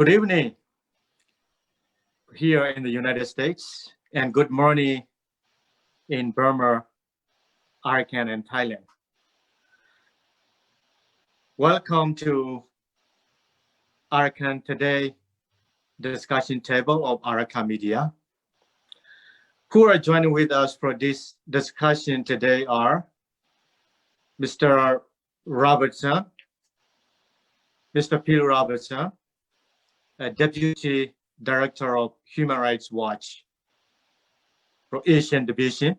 Good evening here in the United States, and good morning in Burma, Arakan, and Thailand. Welcome to Arakan Today discussion table of Arakkha Media. Who are joining with us for this discussion today are Mr. Robertson, Mr. P. Robertson, Deputy Director of Human Rights Watch for Asian Division,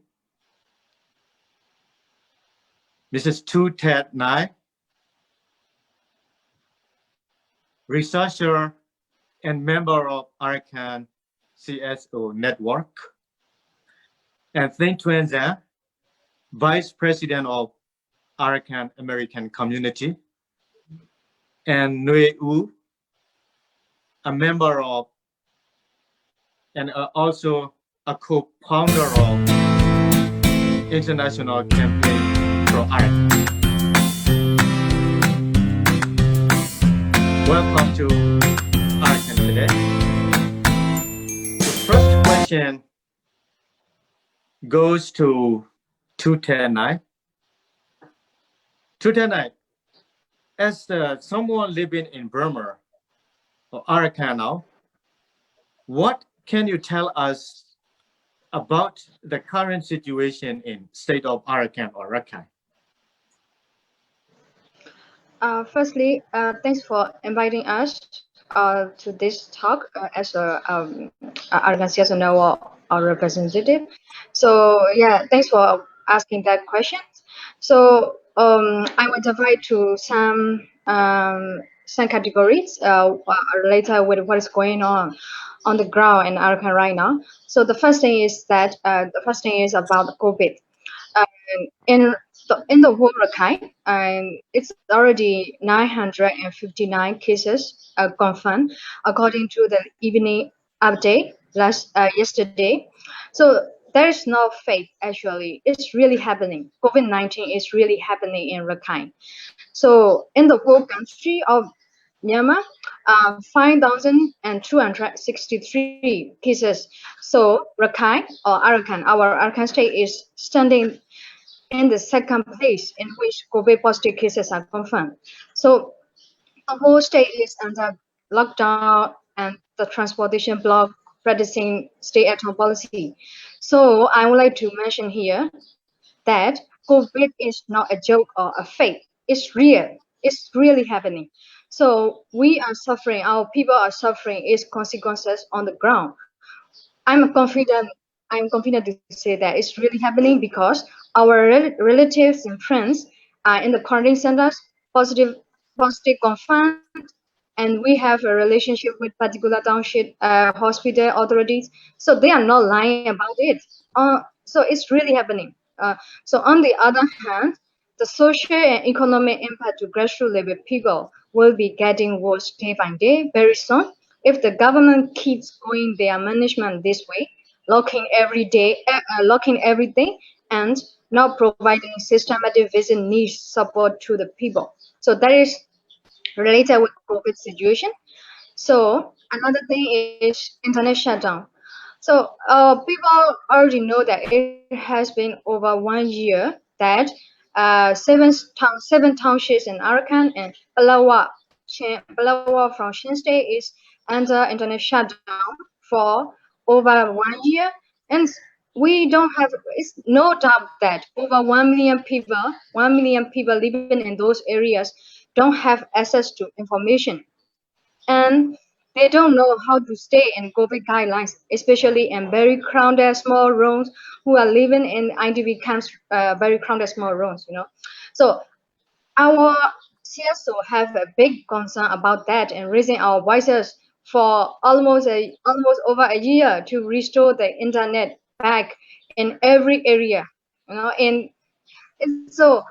Mrs. Htet Naing, researcher and member of Arakan CSO Network, and Thein, Vice President of Arakan American Community, and Nwe U, a member of and also a co-founder of International Campaign for Arakan. Welcome to Arakan Today. The first question goes to Htet Naing. Htet Naing, as someone living in Burma or Arakan now, what can you tell us about the current situation in state of Arakan or Rakhine? Firstly, thanks for inviting us to this talk as a Arakan CSO Network representative. So yeah, thanks for asking that question. So I will divide to some categories related with what is going on the ground in Arakan right now. So the first thing is that about COVID. In the whole Rakhine, it's already 959 cases confirmed according to the evening update yesterday. So there is no fake. Actually, it's really happening. COVID-19 is really happening in Rakhine. So in the whole country of Myanmar, 5,263 cases. So Rakhine or Arakan, our Arakan state is standing in the second place in which COVID positive cases are confirmed. So the whole state is under lockdown and the transportation block, practicing stay-at-home policy. So I would like to mention here that COVID is not a joke or a fake. It's real. It's really happening. So we are suffering. Our people are suffering its consequences on the ground. I'm confident to say that it's really happening because our relatives and friends are in the quarantine centers, positive confirmed, and we have a relationship with particular township hospital authorities. So they are not lying about it. So it's really happening. So on the other hand, the social and economic impact to grassroots level people will be getting worse day by day very soon. If the government keeps going their management this way, locking everything, and not providing systematic visit needs support to the people. So that is related with COVID situation. So another thing is internet shutdown. So people already know that it has been over 1 year that seven townships in Arakan and Balawa from Shin State is under internet shutdown for over 1 year, and we don't have. It's no doubt that over 1 million people living in those areas don't have access to information, and they don't know how to stay in COVID guidelines, especially in very crowded small rooms who are living in IDP camps, very crowded small rooms, So our CSO have a big concern about that and raising our voices for almost over a year to restore the internet back in every area, and so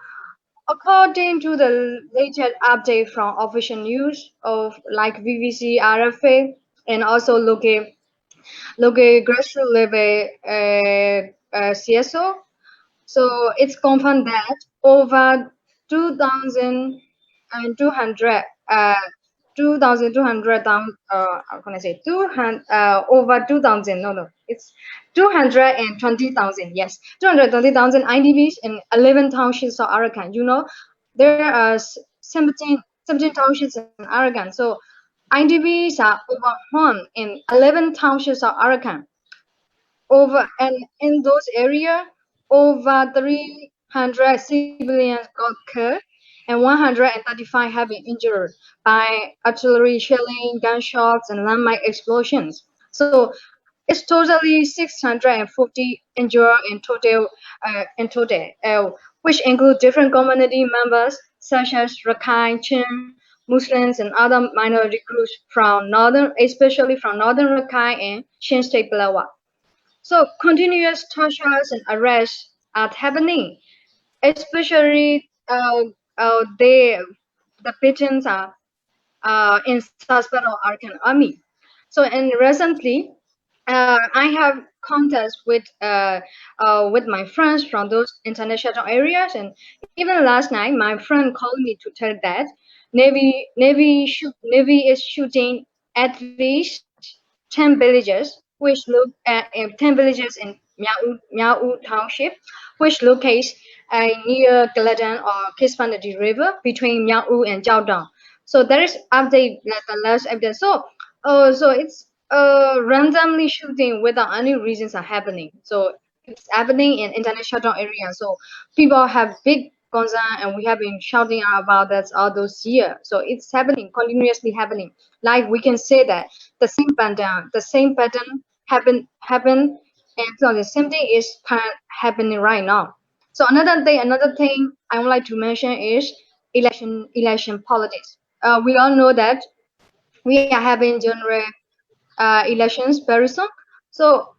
according to the latest update from official news of like BBC, RFA, and also local grassroots level CSO, so it's confirmed that over 2,200 2,200, how can I say, 200, over 2,000, no, it's 220,000, yes, 220,000 IDPs in 11 townships of Arakan. You know, there are 17 townships in Arakan, so IDPs are overrun in 11 townships of Arakan. And in those areas, over 300 civilians got killed and 135 have been injured by artillery shelling, gunshots, and landmine explosions. So it's totally 640 injured in total, which include different community members such as Rakhine, Chin, Muslims, and other minority groups from northern, especially from northern Rakhine and Chin State Palawa. So continuous tortures and arrests are happening, especially the victims are in suspect of Arakan Army. So and recently, I have contacts with my friends from those international areas, and even last night, my friend called me to tell that Navy is shooting at least 10 villages, which look at 10 villages in Miao Township, which locates near Galadan or Kispanadi River between Miao and Jiaodong. So there is update like the last update. So it's randomly shooting without any reasons are happening. So it's happening in international area. So people have big concern, and we have been shouting out about that all those years. So it's happening, continuously happening. Like we can say that the same pattern happen, and so the same thing is happening right now. So another thing I would like to mention is election politics. We all know that we are having general elections very soon. So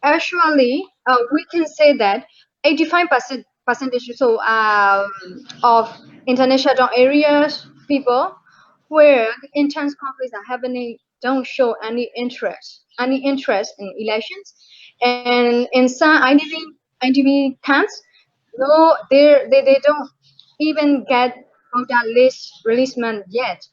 actually, we can say that 85% percentage of international areas people where intense conflicts are happening don't show any interest in elections, and in some IDP camps, no, they don't even get voter list releasement yet.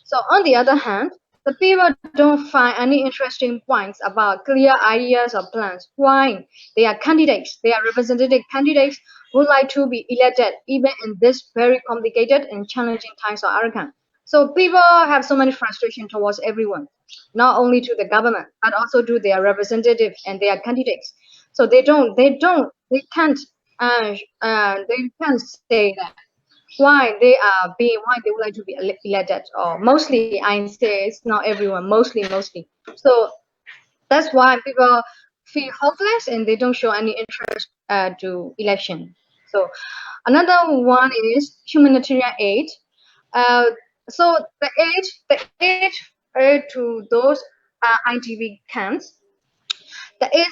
So on the other hand, the people don't find any interesting points about clear ideas or plans. Why? They are candidates. They are representative candidates who like to be elected even in this very complicated and challenging times of Arakan. So people have so many frustration towards everyone, not only to the government, but also to their representative and their candidates. So they can't say that why they would like to be elected, or mostly I say it's not everyone, mostly. So that's why people feel hopeless and they don't show any interest to election. So another one is humanitarian aid. uh, so the aid to those ITV camps, the aid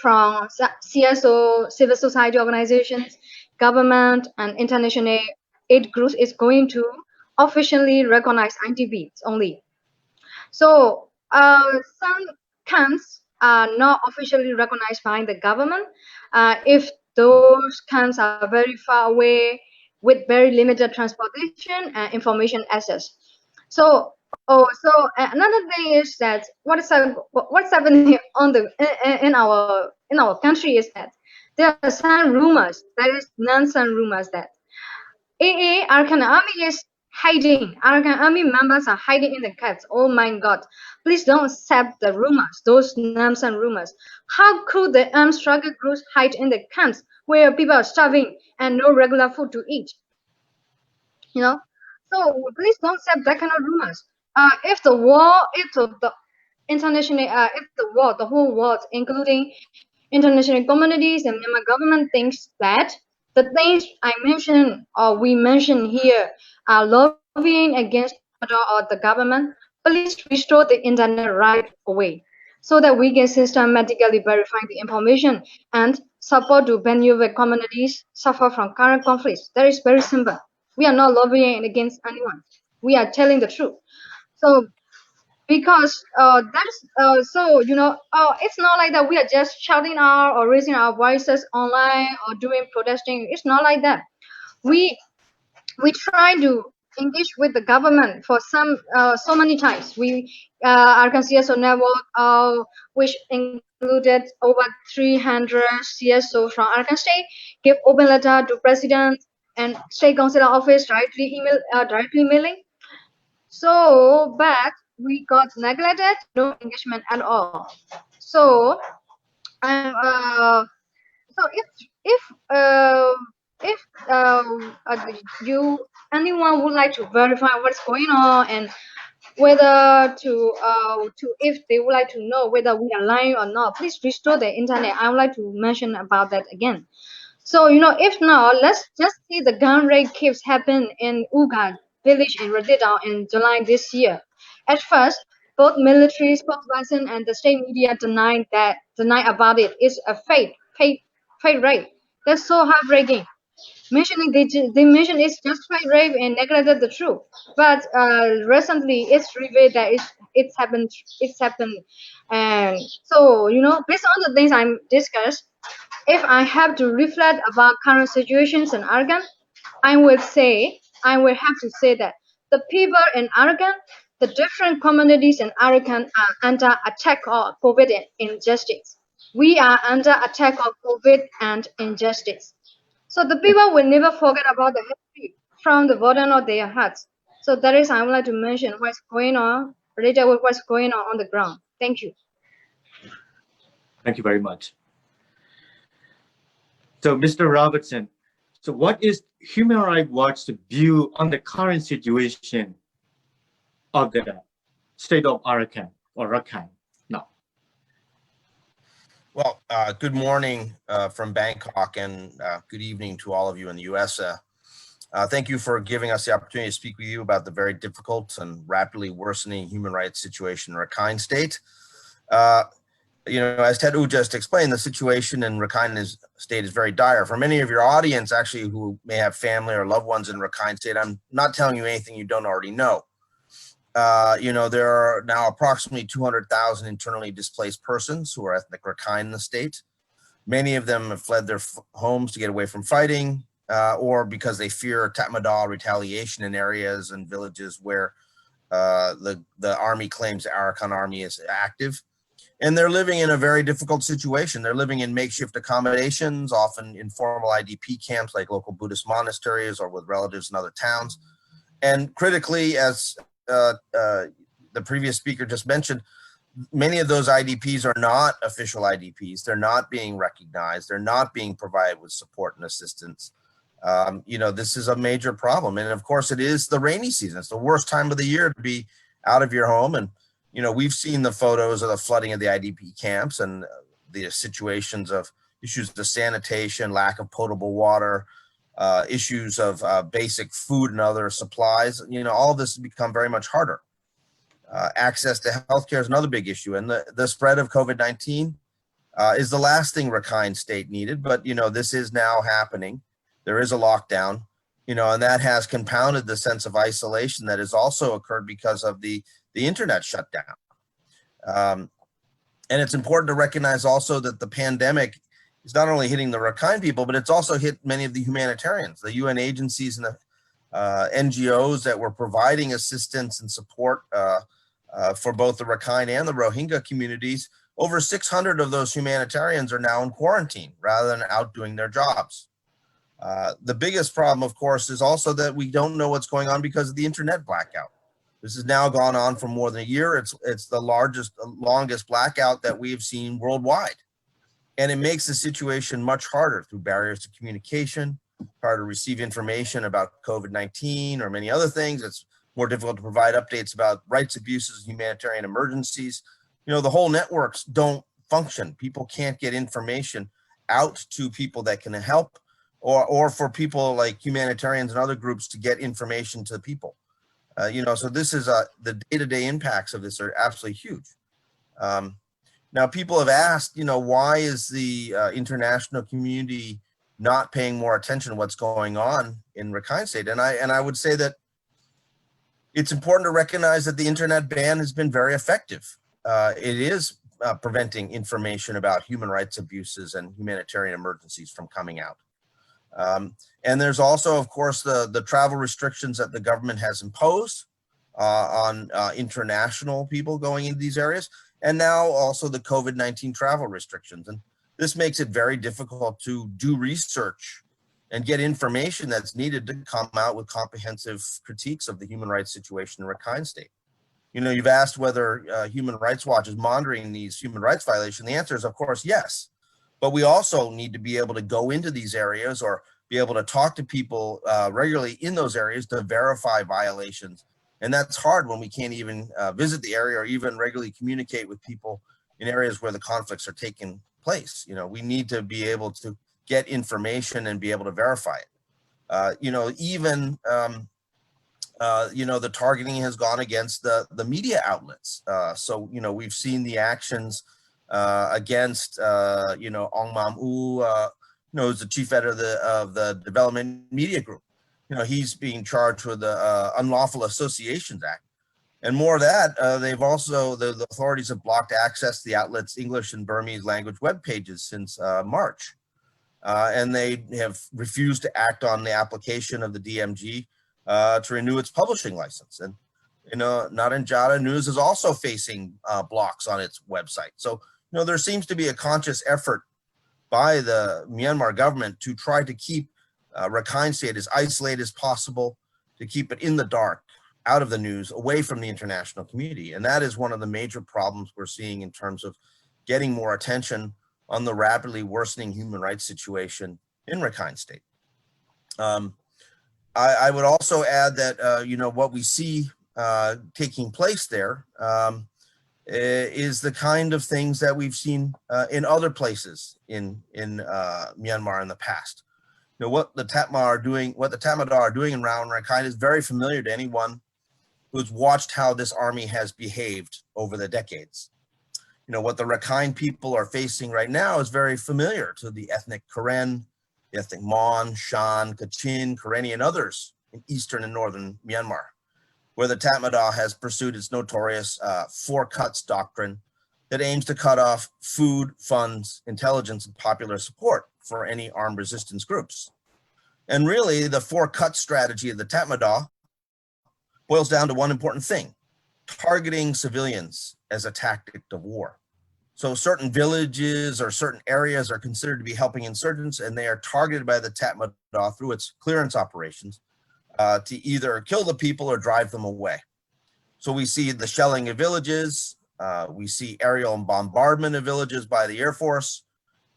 from CSO, civil society organizations, government, and international aid groups is going to officially recognize ITVs only. So some camps are not officially recognized by the government. If those camps are very far away with very limited transportation and information access. So another thing is that what's happening in our country is that there are some rumors, there is nonsense rumors that Arakan Army is hiding. Arakan Army members are hiding in the camps. Oh my God! Please don't accept the rumors, those nonsense rumors. How could the armed struggle groups hide in the camps where people are starving and no regular food to eat? You know, so please don't accept that kind of rumors. If the international, if the world, the whole world, including international communities and Myanmar government, thinks that the things I mentioned or we mentioned here are lobbying against or the government, please restore the internet right away so that we can systematically verify the information and support to Benue communities suffer from current conflicts. That is very simple. We are not lobbying against anyone. We are telling the truth. So because it's not like that we are just shouting out or raising our voices online or doing protesting. It's not like that. We we try to engaged with the government for so many times. We Arakan CSO network, which included over 300 CSO from Arakan State, give open letter to president and state councilor office directly emailing. So, but we got neglected, no engagement at all. So, I'm so if you anyone would like to verify what's going on and whether to if they would like to know whether we are lying or not, please restore the internet. I would like to mention about that again. So if not, let's just see the gun raid keeps happening in Uga village in Radidao in July this year. At first, both military spokesperson and the state media deny about it. It's a fake raid. That's so heartbreaking. Mentioning they mention it's just fake rape and neglected the truth. But recently, it's revealed that it's happened. It's happened, and so based on the things I'm discussed, if I have to reflect about current situations in Arakan, I will have to say that the people in Arakan, the different communities in Arakan are under attack of COVID and injustice. We are under attack of COVID and injustice. So the people will never forget about the history from the bottom of their hearts. So that is I would like to mention what's going on related with what's going on the ground. Thank you. Thank you very much. So, Mr. Robertson, so what is Human Rights Watch's view on the current situation of the state of Arakan or Rakhine now? Well, good morning from Bangkok, and good evening to all of you in the US. Thank you for giving us the opportunity to speak with you about the very difficult and rapidly worsening human rights situation in Rakhine State. As Htet just explained, the situation in Rakhine State is very dire. For many of your audience, actually, who may have family or loved ones in Rakhine State, I'm not telling you anything you don't already know. There are now approximately 200,000 internally displaced persons who are ethnic Rakhine in the state. Many of them have fled their homes to get away from fighting, or because they fear Tatmadaw retaliation in areas and villages where the army claims the Arakan army is active. And they're living in a very difficult situation. They're living in makeshift accommodations, often informal IDP camps like local Buddhist monasteries or with relatives in other towns. And critically, as the previous speaker just mentioned, many of those IDPs are not official IDPs. They're not being recognized. They're not being provided with support and assistance. This is a major problem. And of course, it is the rainy season. It's the worst time of the year to be out of your home. And we've seen the photos of the flooding of the IDP camps and the situations of issues of sanitation, lack of potable water, issues of basic food and other supplies. All of this has become very much harder. Access to healthcare is another big issue. And the spread of COVID-19 is the last thing Rakhine State needed. But, this is now happening. There is a lockdown, and that has compounded the sense of isolation that has also occurred because of the internet shutdown. And it's important to recognize also that the pandemic is not only hitting the Rakhine people, but it's also hit many of the humanitarians, the UN agencies and the NGOs that were providing assistance and support for both the Rakhine and the Rohingya communities. Over 600 of those humanitarians are now in quarantine rather than out doing their jobs. The biggest problem, of course, is also that we don't know what's going on because of the internet blackout. This has now gone on for more than a year. It's the longest blackout that we've seen worldwide. And it makes the situation much harder through barriers to communication, harder to receive information about COVID-19 or many other things. It's more difficult to provide updates about rights abuses, humanitarian emergencies. The whole networks don't function. People can't get information out to people that can help, or for people like humanitarians and other groups to get information to people. So this is the day-to-day impacts of this are absolutely huge. Now, people have asked, why is the international community not paying more attention to what's going on in Rakhine State? And I would say that it's important to recognize that the internet ban has been very effective. It is preventing information about human rights abuses and humanitarian emergencies from coming out. And there's also, of course, the travel restrictions that the government has imposed on international people going into these areas, and now also the COVID-19 travel restrictions. And this makes it very difficult to do research and get information that's needed to come out with comprehensive critiques of the human rights situation in Rakhine State. You know, you've asked whether Human Rights Watch is monitoring these human rights violations. The answer is, of course, yes. But we also need to be able to go into these areas or be able to talk to people regularly in those areas to verify violations. And that's hard when we can't even visit the area or even regularly communicate with people in areas where the conflicts are taking place. You know, we need to be able to get information and be able to verify it. You know, even, you know, the targeting has gone against the media outlets. So, you know, we've seen the actions against, you know, Ong Mam U, you know, who's the chief editor of the Development Media Group. You know, he's being charged with the Unlawful Associations Act. And more of that, they've also, the authorities have blocked access to the outlet's English and Burmese language web pages since March. And they have refused to act on the application of the DMG to renew its publishing license. And, you know, Naranjara News is also facing blocks on its website. So, you know, there seems to be a conscious effort by the Myanmar government to try to keep Rakhine State as isolated as possible, to keep it in the dark, out of the news, away from the international community. And that is one of the major problems we're seeing in terms of getting more attention on the rapidly worsening human rights situation in Rakhine State. I would also add that, you know, what we see taking place there is the kind of things that we've seen in other places in Myanmar in the past. You know, what the Tatmadaw are doing in Rakhine is very familiar to anyone who's watched how this army has behaved over the decades. You know, what the Rakhine people are facing right now is very familiar to the ethnic Karen, the ethnic Mon, Shan, Kachin, Karenni, and others in eastern and northern Myanmar, where the Tatmadaw has pursued its notorious four cuts doctrine that aims to cut off food, funds, intelligence, and popular support for any armed resistance groups. And really, the four cut strategy of the Tatmadaw boils down to one important thing: targeting civilians as a tactic of war. So certain villages or certain areas are considered to be helping insurgents, and they are targeted by the Tatmadaw through its clearance operations to either kill the people or drive them away. So we see the shelling of villages, we see aerial bombardment of villages by the Air Force,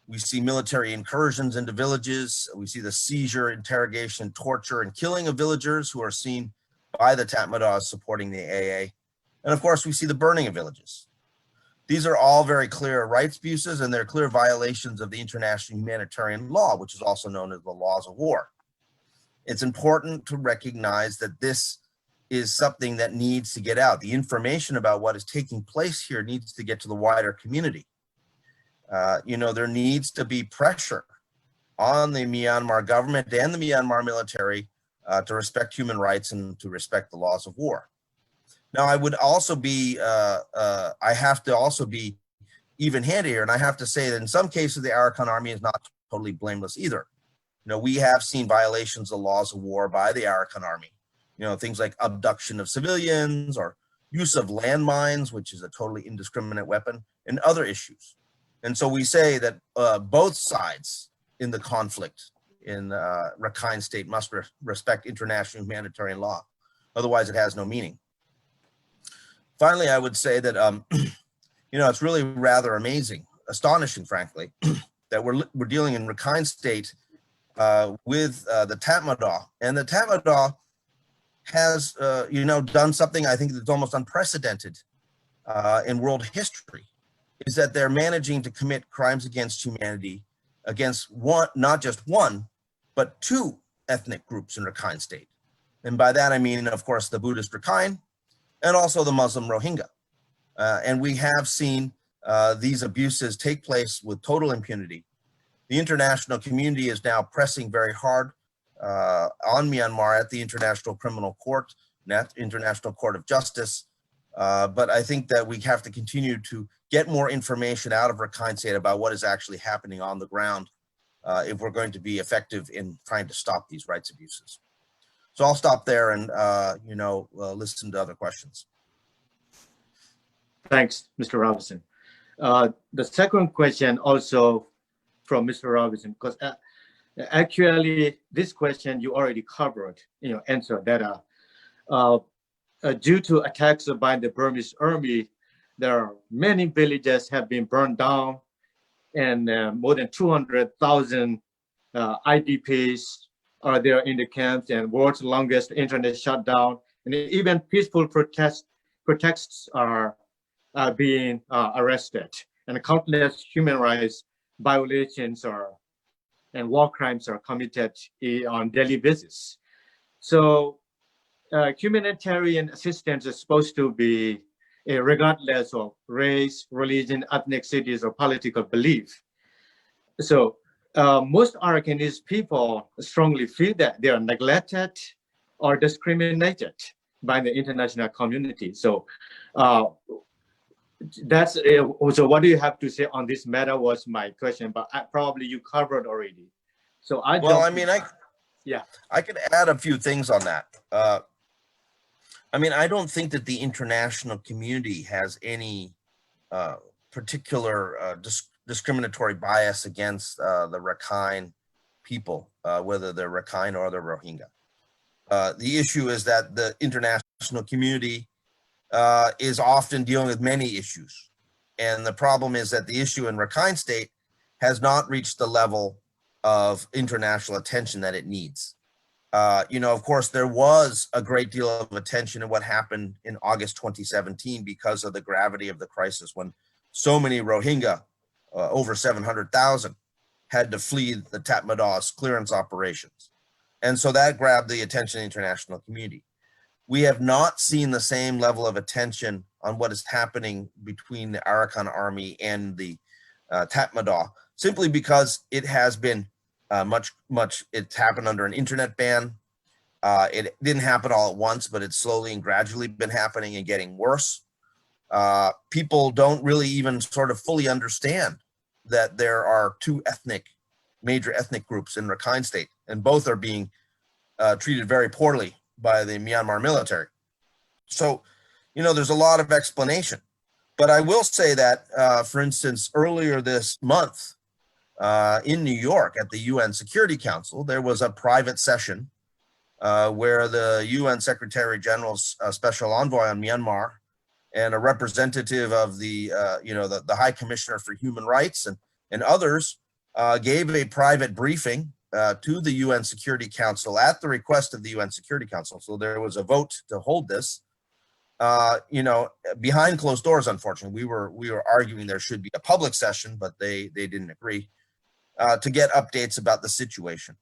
we see military incursions into villages, we see the seizure, interrogation, torture, and killing of villagers who are seen by the Tatmadaw supporting the AA. And of course, we see the burning of villages. These are all very clear rights abuses, and they're clear violations of the international humanitarian law, which is also known as the laws of war. It's important to recognize that this is something that needs to get out. The information about what is taking place here needs to get to the wider community. You know, there needs to be pressure on the Myanmar government and the Myanmar military to respect human rights and to respect the laws of war. Now, I would also be, I have to also be even-handed here, and I have to say that in some cases, the Arakan army is not totally blameless either. You know, we have seen violations of laws of war by the Arakan army. You know, things like abduction of civilians or use of landmines, which is a totally indiscriminate weapon, and other issues. And so we say that both sides in the conflict in Rakhine State must respect international humanitarian law. Otherwise, it has no meaning. Finally, I would say that, you know, it's really rather amazing, astonishing, frankly, that we're dealing in Rakhine State with the Tatmadaw. And the Tatmadaw has, you know, done something I think that's almost unprecedented in world history, is that they're managing to commit crimes against humanity against one, not just one, but two ethnic groups in Rakhine State. And by that, I mean, of course, the Buddhist Rakhine and also the Muslim Rohingya. And we have seen these abuses take place with total impunity. The international community is now pressing very hard on Myanmar at the International Criminal Court, International Court of Justice. But I think that we have to continue to get more information out of Rakhine State about what is actually happening on the ground if we're going to be effective in trying to stop these rights abuses. So I'll stop there and listen to other questions. Thanks, Mr. Robertson. The second question also from Mr. Robertson, because actually this question you already covered in your answer, that due to attacks by the Burmese army, there are many villages have been burned down, and more than 200,000 IDPs are there in the camps, and world's longest internet shutdown, and even peaceful protests are being arrested, and countless human rights violations and war crimes are committed on daily basis. So humanitarian assistance is supposed to be regardless of race, religion, ethnicities, or political belief. So most Arakanese people strongly feel that they are neglected or discriminated by the international community. So that's so what do you have to say on this matter was my question, but probably you covered already. So I could add a few things on that. I don't think that the international community has any particular discriminatory bias against the Rakhine people, whether they're Rakhine or they're Rohingya. The issue is that the international community is often dealing with many issues. And the problem is that the issue in Rakhine State has not reached the level of international attention that it needs. Of course, there was a great deal of attention in what happened in August 2017 because of the gravity of the crisis, when so many Rohingya, over 700,000, had to flee the Tatmadaw clearance operations. And so that grabbed the attention of the international community. We have not seen the same level of attention on what is happening between the Arakan army and the Tatmadaw, simply because it has been it's happened under an internet ban. It didn't happen all at once, but it's slowly and gradually been happening and getting worse. People don't really even sort of fully understand that there are two major ethnic groups in Rakhine State, and both are being treated very poorly by the Myanmar military. So, there's a lot of explanation. But I will say that, for instance, earlier this month in New York at the UN Security Council, there was a private session where the UN Secretary General's Special Envoy on Myanmar and a representative of the High Commissioner for Human Rights and others gave a private briefing to the UN Security Council at the request of the UN Security Council. So there was a vote to hold this, behind closed doors. Unfortunately, we were arguing there should be a public session, but they didn't agree to get updates about the situation.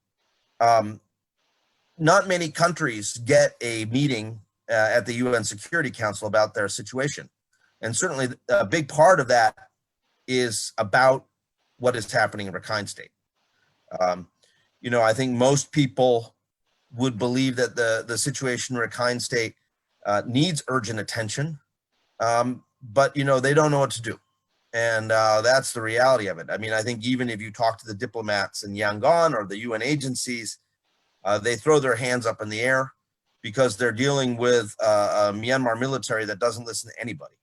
Not many countries get a meeting at the UN Security Council about their situation. And certainly a big part of that is about what is happening in Rakhine State. I think most people would believe that the situation in Rakhine State needs urgent attention, but they don't know what to do. And that's the reality of it. I think even if you talk to the diplomats in Yangon or the UN agencies, they throw their hands up in the air because they're dealing with a Myanmar military that doesn't listen to anybody.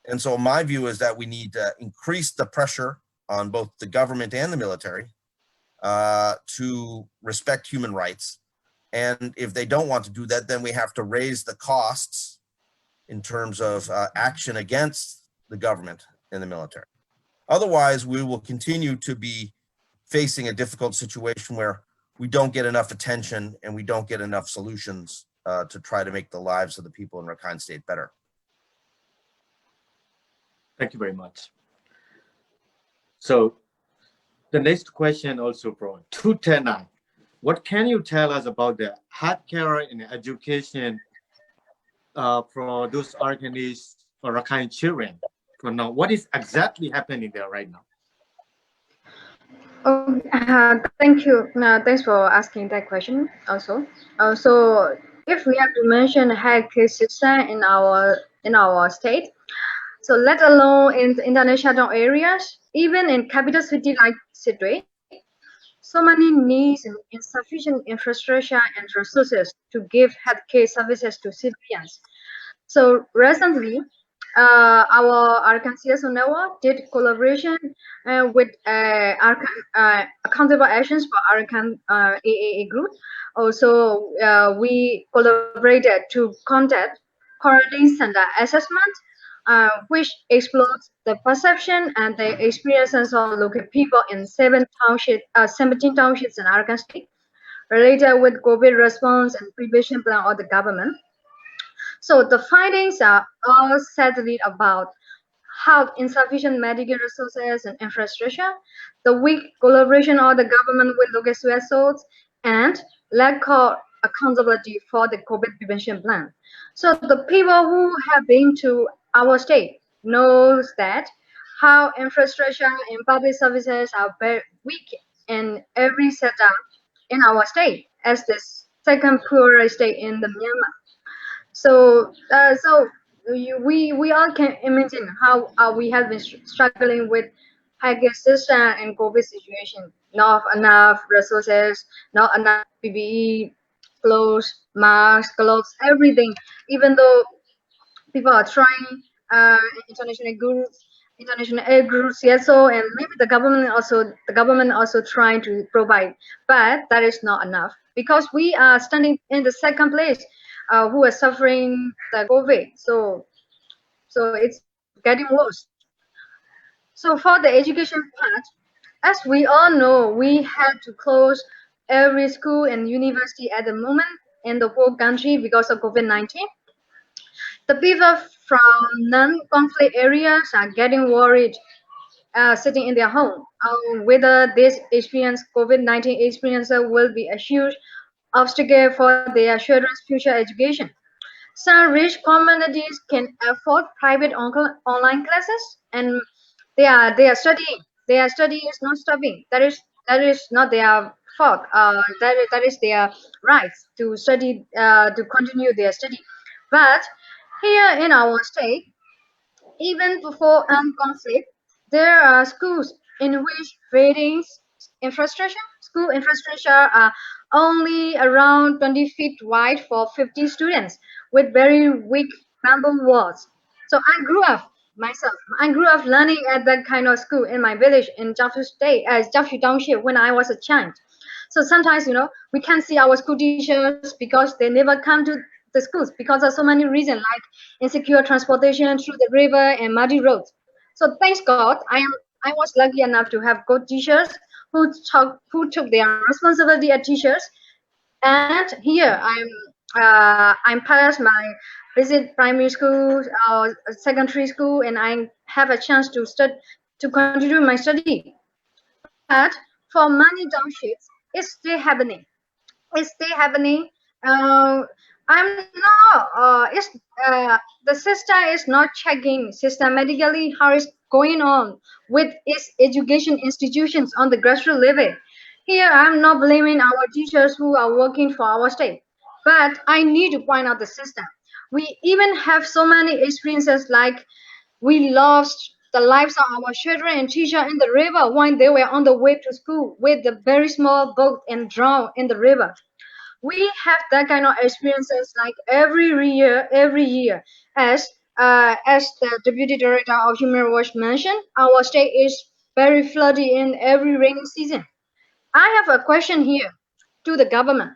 And so my view is that we need to increase the pressure on both the government and the military to respect human rights. And if they don't want to do that, then we have to raise the costs in terms of action against the government and the military. Otherwise, we will continue to be facing a difficult situation where we don't get enough attention and we don't get enough solutions to try to make the lives of the people in Rakhine State better. Thank you very much. So the next question also from 210. What can you tell us about the healthcare and education for those Arakanese or Rakhine children for now? What is exactly happening there right now? Thank you. Thanks for asking that question also. So if we have to mention healthcare system in our state, so let alone in the international areas, even in capital city like Sydney, so many needs and insufficient infrastructure and resources to give healthcare services to civilians. So recently, our Arakan CSO network did collaboration with Accountable Actions for Arakan AAA group. Also, we collaborated to conduct quarantine center assessment, which explores the perception and the experiences of local people in 17 townships in Arakan state, related with COVID response and prevention plan of the government. So the findings are all sadly about health insufficient medical resources and infrastructure, the weak collaboration of the government with local CSOs, and lack of accountability for the COVID prevention plan. So the people who have been to our state knows that how infrastructure and public services are very weak in every sector in our state as the second poorest state in the Myanmar. So, we all can imagine how we have been struggling with healthcare system and COVID situation. Not enough resources, not enough PPE, clothes, masks, gloves, everything. Even though people are trying, international goods, international aid groups, yes, so and maybe the government also trying to provide, but that is not enough because we are standing in the second place, who are suffering the COVID. So it's getting worse. So for the education part, as we all know, we had to close every school and university at the moment in the whole country because of COVID-19. The people from non-conflict areas are getting worried, sitting in their home, whether this experience, COVID-19 experience, will be a huge obstacle for their children's future education. Some rich communities can afford private online classes, and they are studying. Their study is not stopping. That is not their fault. That is their rights to study, to continue their study. But here in our state, even before armed conflict, there are schools in which school infrastructure are only around 20 feet wide for 50 students with very weak bamboo walls. So I grew up learning at that kind of school in my village in Jiangsu State, Jiangsu Township when I was a child. So sometimes, we can see our school teachers because they never come to the schools because of so many reasons like insecure transportation through the river and muddy roads. So thanks God, I was lucky enough to have good teachers who took their responsibility as teachers. And here I'm past my visit primary school, secondary school, and I have a chance to continue my study. But for many townships, it's still happening. It's still happening. I'm not. The system is not checking systematically how it's going on with its education institutions on the grassroots level. Here, I'm not blaming our teachers who are working for our state, but I need to point out the system. We even have so many experiences like we lost the lives of our children and teacher in the river when they were on the way to school with a very small boat and drowned in the river. We have that kind of experiences like every year. As the deputy director of Human Rights mentioned, our state is very flooded in every rainy season. I have a question here to the government.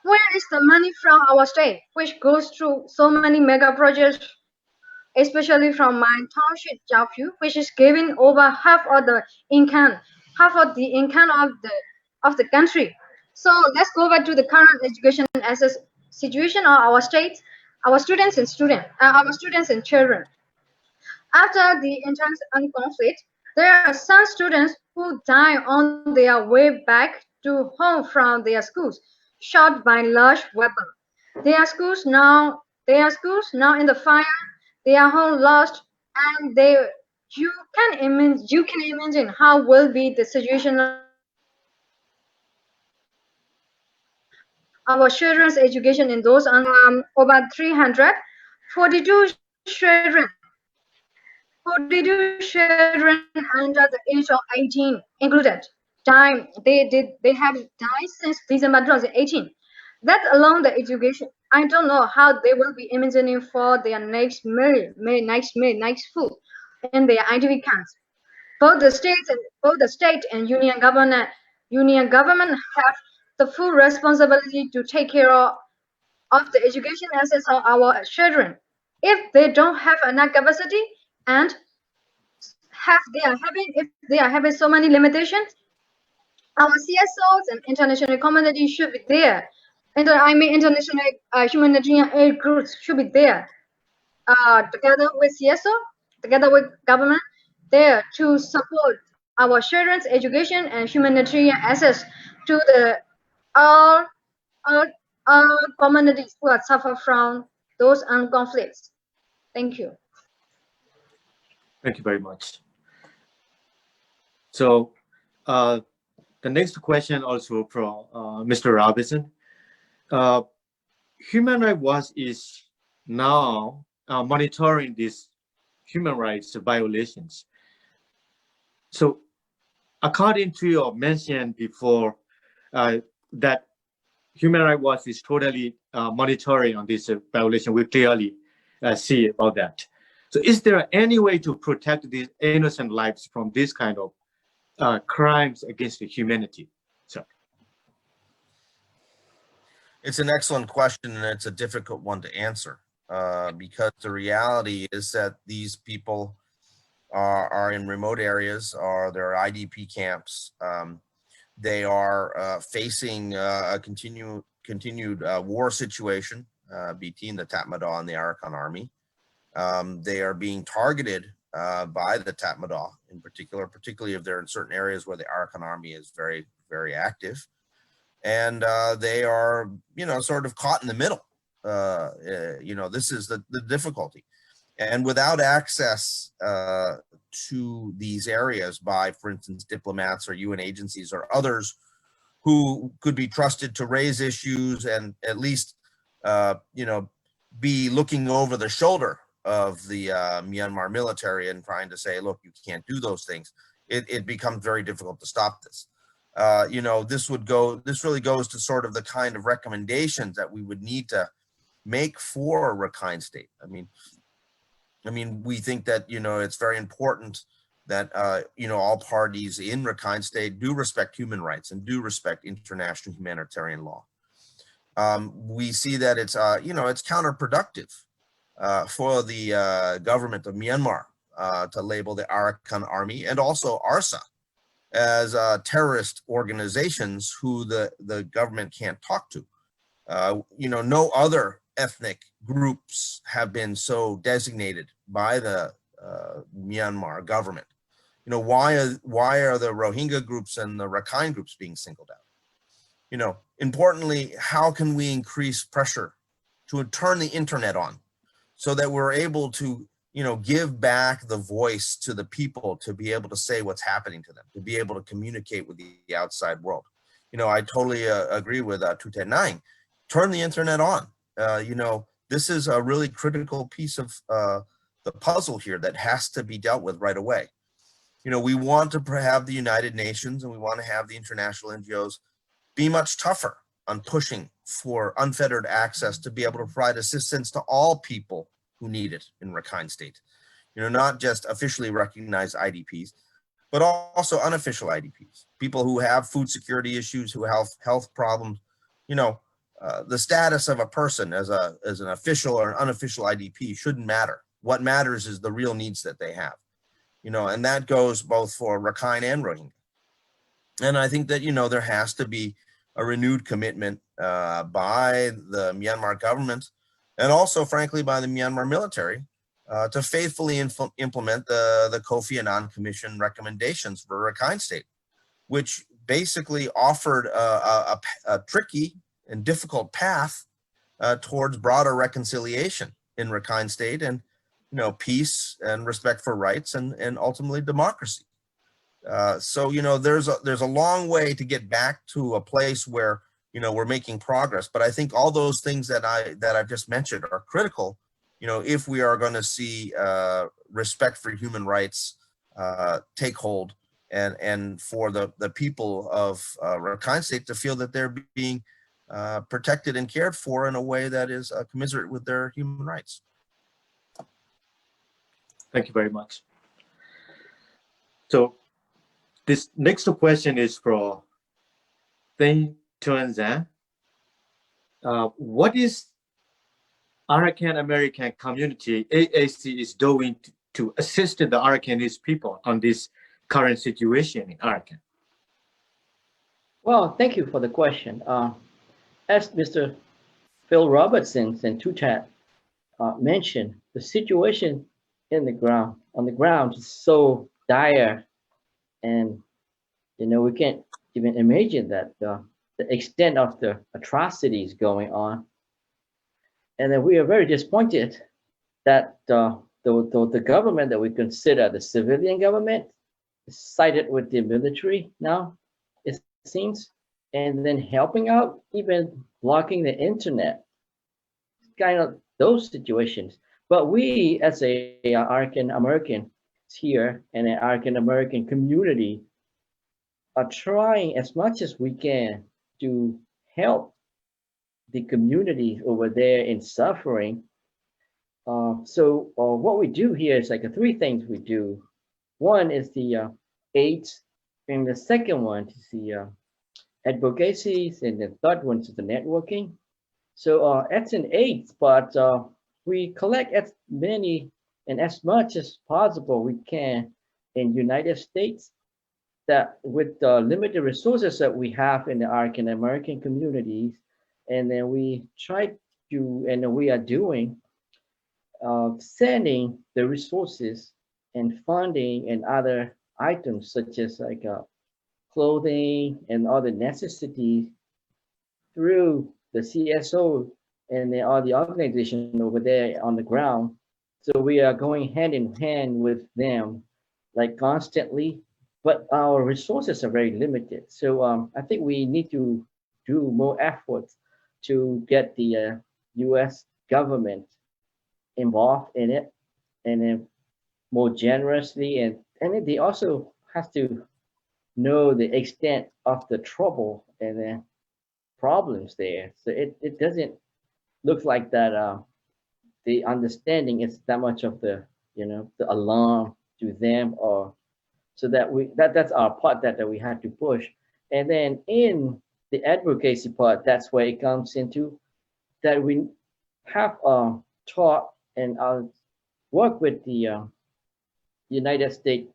Where is the money from our state, which goes through so many mega projects, especially from my township, Jiaopu, which is giving over half of the income of the country. So let's go back to the current education as a situation of our states, our students and children. After the intense conflict, there are some students who die on their way back to home from their schools, shot by large weapons. Their schools now in the fire, their home lost, and you can imagine how will be the situation our children's education in those over 342 children under the age of 18 included. died. They have died since December 2018. That alone, the education. I don't know how they will be imagining for their next meal, next food in their IDP camps. Both the state and union government have the full responsibility to take care of the education access of our children. If they don't have enough capacity and if they are having so many limitations, our CSOs and international community should be there. International humanitarian aid groups should be there, together with CSO, together with government, there to support our children's education and humanitarian access to the all, all, all communities who are suffer from those armed conflicts. Thank you. Thank you very much. So the next question also from Mr. Robertson. Human Rights Watch is now monitoring these human rights violations. So according to your mention before, that Human Rights Watch is totally monitoring on this violation, we clearly see about that. So is there any way to protect these innocent lives from this kind of crimes against humanity? So it's an excellent question, and it's a difficult one to answer because the reality is that these people are in remote areas, or they're IDP camps. They are facing a continued war situation between the Tatmadaw and the Arakan army. They are being targeted by the Tatmadaw in particularly if they're in certain areas where the Arakan army is very, very active. And they are, sort of caught in the middle. This is the difficulty. And without access to these areas by, for instance, diplomats or UN agencies or others who could be trusted to raise issues and at least, be looking over the shoulder of the Myanmar military and trying to say, look, you can't do those things, it becomes very difficult to stop this. This really goes to sort of the kind of recommendations that we would need to make for Rakhine State. I mean, we think that, it's very important that, all parties in Rakhine State do respect human rights and do respect international humanitarian law. We see that it's, it's counterproductive for the government of Myanmar to label the Arakan army and also ARSA as terrorist organizations who the government can't talk to. No other ethnic groups have been so designated by the Myanmar government. Why are the Rohingya groups and the Rakhine groups being singled out? Importantly, how can we increase pressure to turn the internet on so that we're able to, give back the voice to the people to be able to say what's happening to them, to be able to communicate with the outside world. I totally agree with Naing. Turn the internet on. This is a really critical piece of the puzzle here that has to be dealt with right away. We want to have the United Nations and we want to have the international NGOs be much tougher on pushing for unfettered access to be able to provide assistance to all people who need it in Rakhine State. Not just officially recognized IDPs, but also unofficial IDPs, people who have food security issues, who have health problems. The status of a person as an official or an unofficial IDP shouldn't matter. What matters is the real needs that they have, and that goes both for Rakhine and Rohingya. And I think that, there has to be a renewed commitment by the Myanmar government and also, frankly, by the Myanmar military to faithfully implement the Kofi Annan Commission recommendations for Rakhine State, which basically offered a tricky and difficult path towards broader reconciliation in Rakhine State and, peace and respect for rights and ultimately democracy. So, there's a long way to get back to a place where, we're making progress. But I think all those things that I've just mentioned are critical, if we are going to see respect for human rights take hold and for the people of Rakhine State to feel that they're being protected and cared for in a way that is commiserate with their human rights. Thank you very much. So this next question is for Thein. What is Arakan American community AAC is doing to assist the Arakanese people on this current situation in Arakan? Well, thank you for the question. As Mr. Phil Robertson and Htet mentioned, the situation on the ground is so dire, and we can't even imagine that the extent of the atrocities going on. And then we are very disappointed that the government that we consider the civilian government is sided with the military now, it seems, and then helping out, even blocking the internet, kind of those situations. But we, as a Arakan American here and an Arakan American community, are trying as much as we can to help the community over there in suffering. So what we do here is like three things we do. One is the aids, and the second one is the advocacies, and the third one is the networking. So it's an aids, but we collect as many and as much as possible we can in United States, that with the limited resources that we have in the Arakan American communities, and then we try to, and we are doing, sending the resources and funding and other items such as like clothing and other necessities through the CSO and all the organization over there on the ground. So we are going hand in hand with them, like constantly, but our resources are very limited. So I think we need to do more efforts to get the US government involved in it, and then more generously, and they also have to know the extent of the trouble and the problems there. So it doesn't look like that the understanding is that much of the the alarm to them, or so that that's our part that we had to push. And then in the advocacy part, that's where it comes into that we have taught and work with the United States,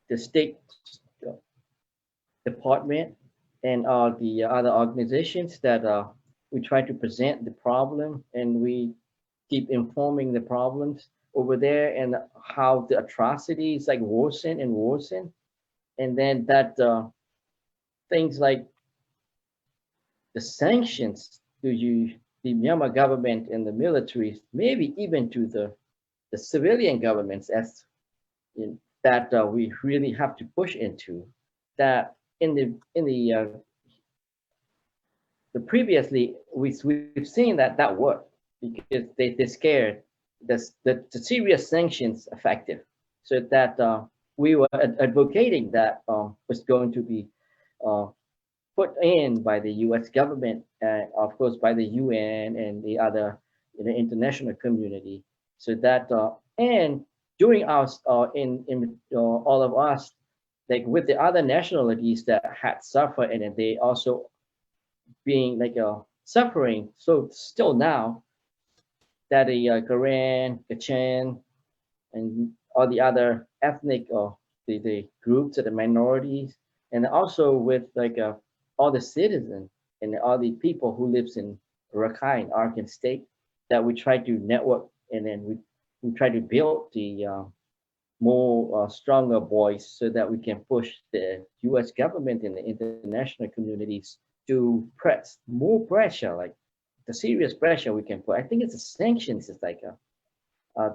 the State Department, and the other organizations that we try to present the problem, and we keep informing the problems over there and how the atrocities like worsen and worsen, and then that things like the sanctions to the Myanmar government and the military, maybe even to the civilian governments, as that we really have to push into that. In the previously we've seen that work, because they're scared the serious sanctions effective, so that we were advocating that was going to be put in by the U.S. government, of course by the UN and the other international community, so that and during our in all of us, like with the other nationalities that had suffered, and they also being like suffering. So still now that the Korean, Kachin, and all the other ethnic or the groups of the minorities, and also with like all the citizens and all the people who lives in Rakhine, Arakan State, that we try to network, and then we try to build the more stronger voice, so that we can push the U.S. government and the international communities to press more pressure, like the serious pressure we can put. I think it's the sanctions is like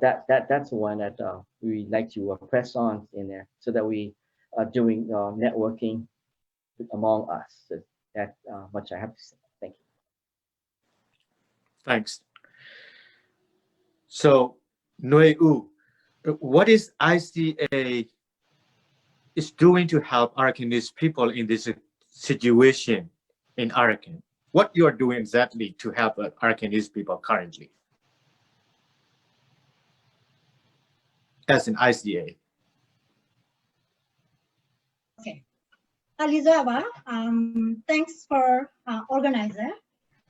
that's the one that we like to press on in there, so that we are doing networking among us. So that much I have to say. Thank you. Thanks. So, Nwe U, what is ICA is doing to help Arakanese people in this situation in Arakan? What you are doing exactly to help Arakanese people currently as an ICA? Okay. Alizaba, thanks for organizer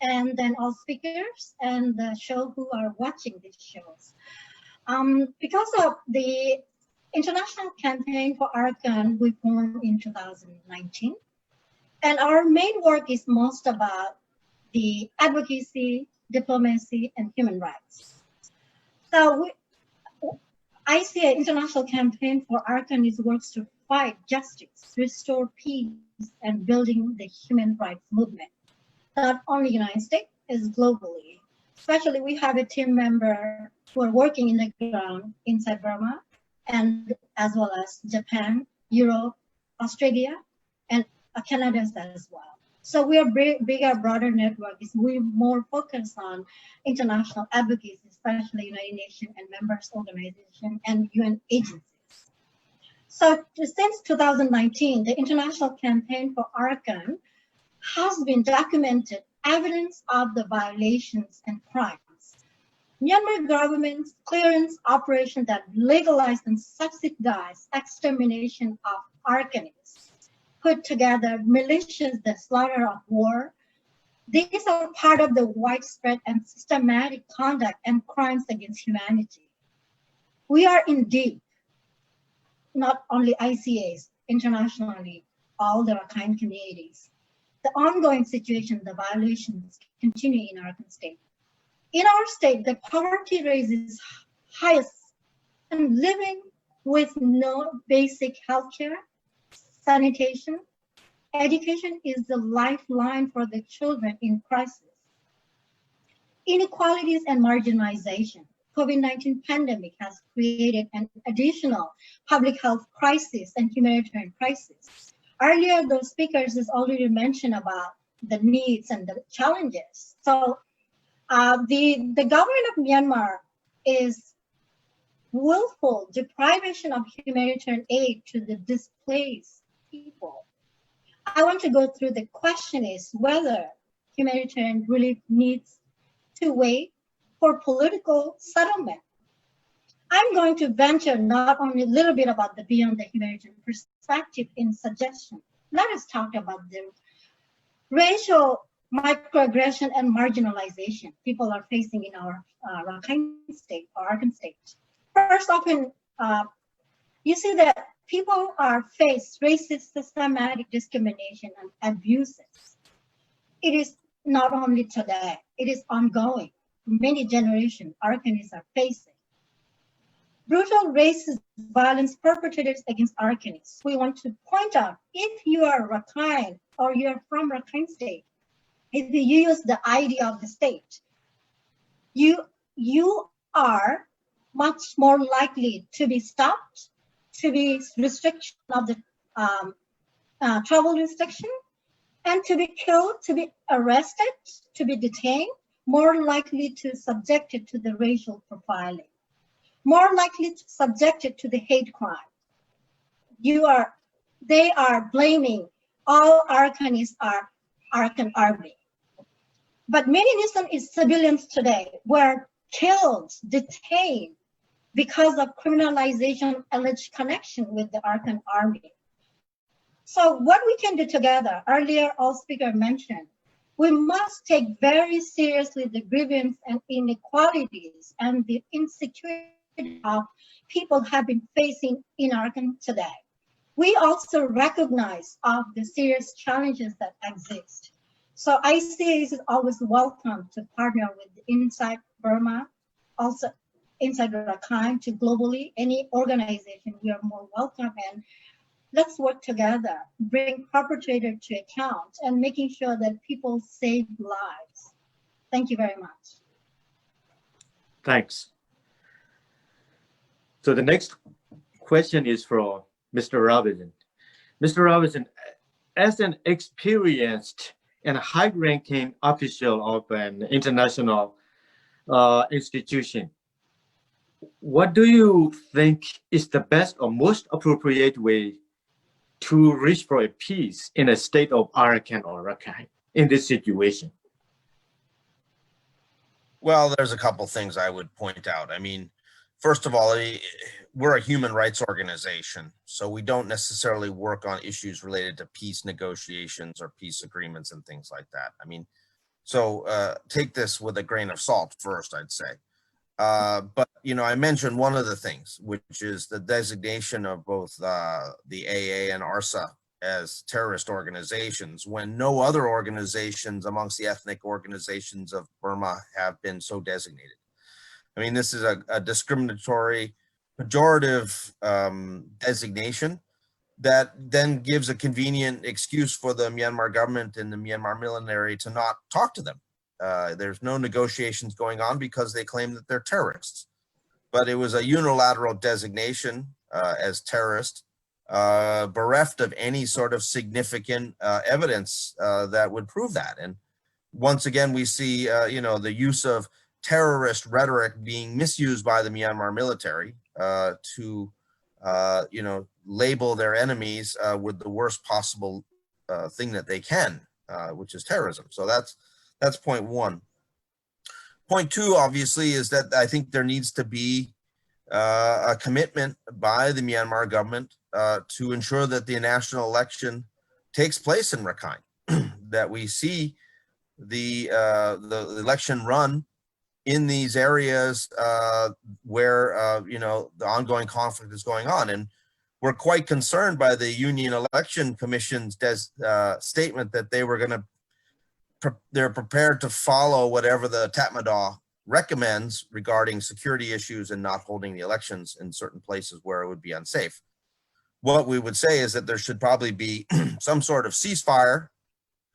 and then all speakers and the show who are watching these shows. Because of the international campaign for Arakan, we formed in 2019. And our main work is most about the advocacy, diplomacy, and human rights. So ICA International Campaign for Arakan works to fight justice, restore peace, and building the human rights movement. Not only United States, is globally. Especially we have a team member who are working in the ground inside Burma, and as well as Japan, Europe, Australia, and Canada as well. So we are bigger, broader network. We're more focused on international advocacy, especially United Nations and members organizations and UN agencies. So since 2019, the international campaign for Arakan has been documented evidence of the violations and crimes. Myanmar government's clearance operation that legalized and subsidized extermination of Arakanese, put together militias, the slaughter of war. These are part of the widespread and systematic conduct and crimes against humanity. We are indeed, not only ICAs, internationally, all the Arakan communities. The ongoing situation, the violations continue in Arakan state. In our state, the poverty rate is highest, and living with no basic healthcare, sanitation, education is the lifeline for the children in crisis. Inequalities and marginalization. COVID-19 pandemic has created an additional public health crisis and humanitarian crisis. Earlier, those speakers has already mentioned about the needs and the challenges. So the government of Myanmar is willful deprivation of humanitarian aid to the displaced people. I want to go through the question is whether humanitarian relief needs to wait for political settlement. I'm going to venture not only a little bit about the beyond the humanitarian perspective in suggestion. Let us talk about the racial microaggression and marginalization people are facing in our Rakhine state or Arakan state. First, often you see that people are faced racist systematic discrimination and abuses. It is not only today, it is ongoing. Many generations Arakanese are facing. Brutal racist violence perpetrated against Arakanese. We want to point out, if you are Rakhine or you are from Rakhine state, if you use the ID of the state, you are much more likely to be stopped, to be restriction of the travel restriction, and to be killed, to be arrested, to be detained, more likely to subjected to the racial profiling, more likely to subjected to the hate crime. They are blaming all Arakanese are Arakan army. But many innocent civilians today were killed, detained because of criminalization alleged connection with the Arakan army. So what we can do together, earlier all speakers mentioned, we must take very seriously the grievance and inequalities and the insecurity of people have been facing in Arakan today. We also recognize of the serious challenges that exist. So ICA is always welcome to partner with inside Burma, also inside Rakhine to globally, any organization, we are more welcome, and let's work together, bring perpetrator to account and making sure that people save lives. Thank you very much. Thanks. So the next question is for Mr. Robertson. Mr. Robertson, as an experienced and high-ranking official of an international institution, what do you think is the best or most appropriate way to reach for a peace in a state of Arakan or Rakhine in this situation? Well, there's a couple things I would point out. I mean, first of all, we're a human rights organization, so we don't necessarily work on issues related to peace negotiations or peace agreements and things like that. I mean, so take this with a grain of salt first, I'd say. But, you know, I mentioned one of the things, which is the designation of both the AA and ARSA as terrorist organizations, when no other organizations amongst the ethnic organizations of Burma have been so designated. I mean, this is a discriminatory, pejorative designation that then gives a convenient excuse for the Myanmar government and the Myanmar military to not talk to them. There's no negotiations going on because they claim that they're terrorists. But it was a unilateral designation as terrorist, bereft of any sort of significant evidence that would prove that. And once again, we see, you know, the use of terrorist rhetoric being misused by the Myanmar military to, you know, label their enemies with the worst possible thing that they can, which is terrorism. So that's point one. Point two, obviously, is that I think there needs to be a commitment by the Myanmar government to ensure that the national election takes place in Rakhine, that we see the election run in these areas where you know, the ongoing conflict is going on. And we're quite concerned by the Union Election Commission's statement that they were going to they're prepared to follow whatever the Tatmadaw recommends regarding security issues and not holding the elections in certain places where it would be unsafe. What we would say is that there should probably be some sort of ceasefire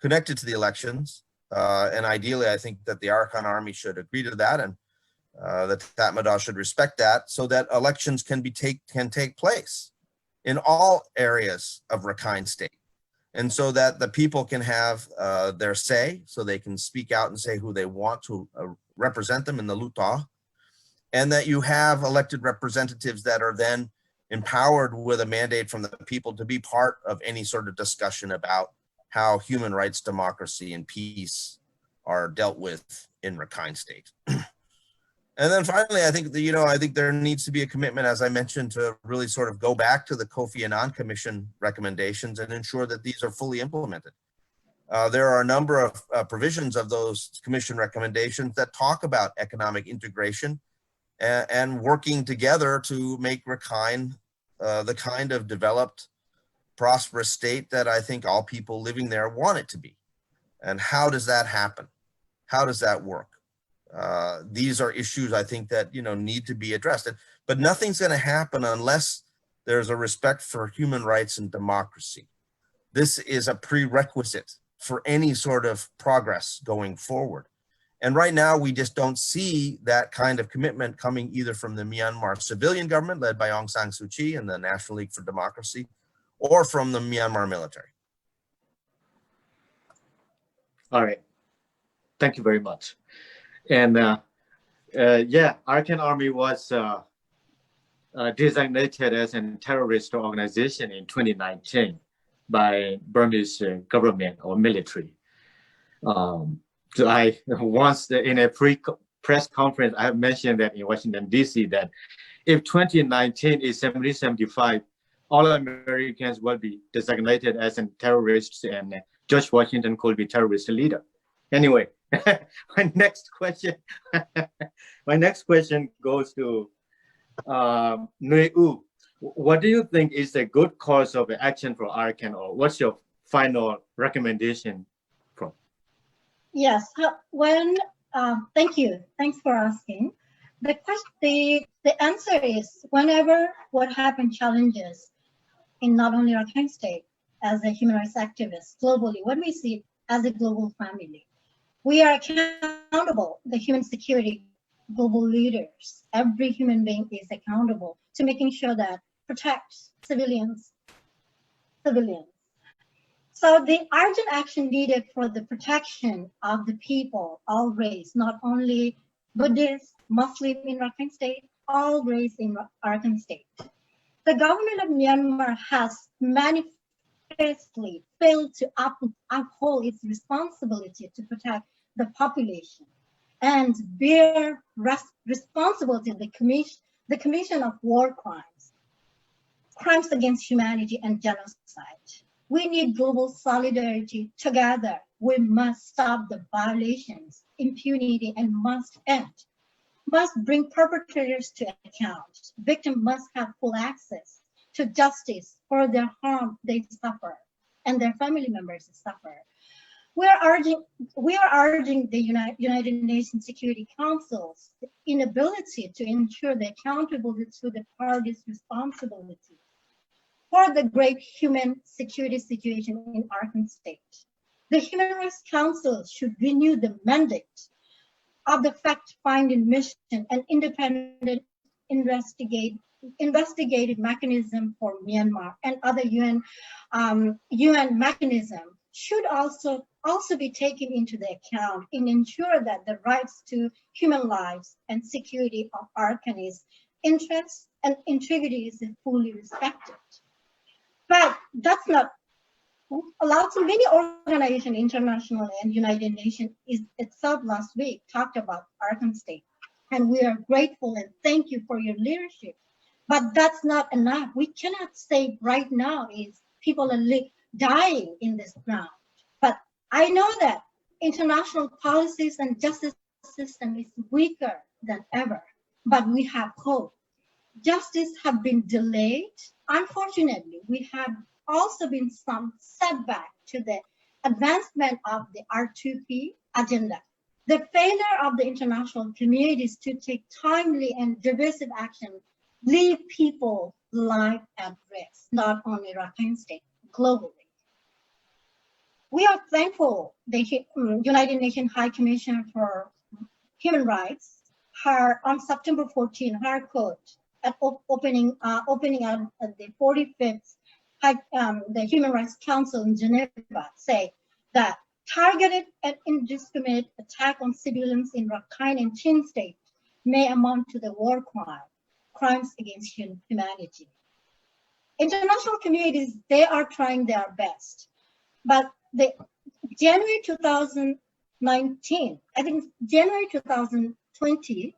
connected to the elections. And ideally, I think that the Arakan army should agree to that, and the Tatmadaw should respect that, so that elections can take place in all areas of Rakhine State. And so that the people can have their say, so they can speak out and say who they want to represent them in the Lutah, and that you have elected representatives that are then empowered with a mandate from the people to be part of any sort of discussion about how human rights, democracy, and peace are dealt with in Rakhine State. And then finally, I think I think there needs to be a commitment, as I mentioned, to really sort of go back to the Kofi Annan Commission recommendations and ensure that these are fully implemented. There are a number of provisions of those commission recommendations that talk about economic integration and working together to make Rakhine the kind of developed, prosperous state that I think all people living there want it to be. And how does that happen? How does that work? These are issues I think that need to be addressed, but nothing's going to happen unless there's a respect for human rights and democracy. This is a prerequisite for any sort of progress going forward. And right now, we just don't see that kind of commitment coming either from the Myanmar civilian government led by Aung San Suu Kyi and the National League for Democracy, or from the Myanmar military. All right. Thank you very much. And yeah, Arakan Army was designated as a terrorist organization in 2019 by Burmese government or military. So I once in a press conference, I have mentioned that in Washington, D.C., that if 2019 is 1775, all Americans will be designated as terrorists and George Washington could be terrorist leader. Anyway, my next question goes to Nwe. What do you think is a good course of action for Arakan, or what's your final recommendation? Yes, thank you. Thanks for asking. The answer is whenever what happened challenges in not only Rakhine State as a human rights activist globally, what we see as a global family, we are accountable, the human security global leaders. Every human being is accountable to making sure that protects civilians. So the urgent action needed for the protection of the people, all race, not only Buddhist, Muslim in Rakhine State, all race in Arakan State. The government of Myanmar has manifestly failed to uphold its responsibility to protect the population and bear responsibility in the commission of war crimes, crimes against humanity, and genocide. We need global solidarity. Together, we must stop the violations, impunity, and must bring perpetrators to account. Victims must have full access to justice for their harm they suffer and their family members suffer. We are urging the United Nations Security Council's inability to ensure the accountability to the parties' responsibility for the grave human security situation in Arakan State. The Human Rights Council should renew the mandate of the fact-finding mission and independent investigative mechanism for Myanmar, and other UN mechanism should also be taken into the account in ensure that the rights to human lives and security of Arakanese interests and integrity is fully respected. But that's not allowed. So many organizations, international and United Nations itself last week talked about Arakan State, and we are grateful and thank you for your leadership. But that's not enough. We cannot say right now is people are dying in this ground. But I know that international policies and justice system is weaker than ever, but we have hope. Justice have been delayed. Unfortunately, we have also been some setback to the advancement of the R2P agenda. The failure of the international communities to take timely and divisive action leave people life at risk, not only Rakhine State, globally. We are thankful the United Nations High Commissioner for Human Rights, on September 14, her quote at opening at the 45th the Human Rights Council in Geneva say that targeted and indiscriminate attack on civilians in Rakhine and Chin State may amount to the war crimes against humanity. International communities, they are trying their best, but the January 2019, I think January 2020,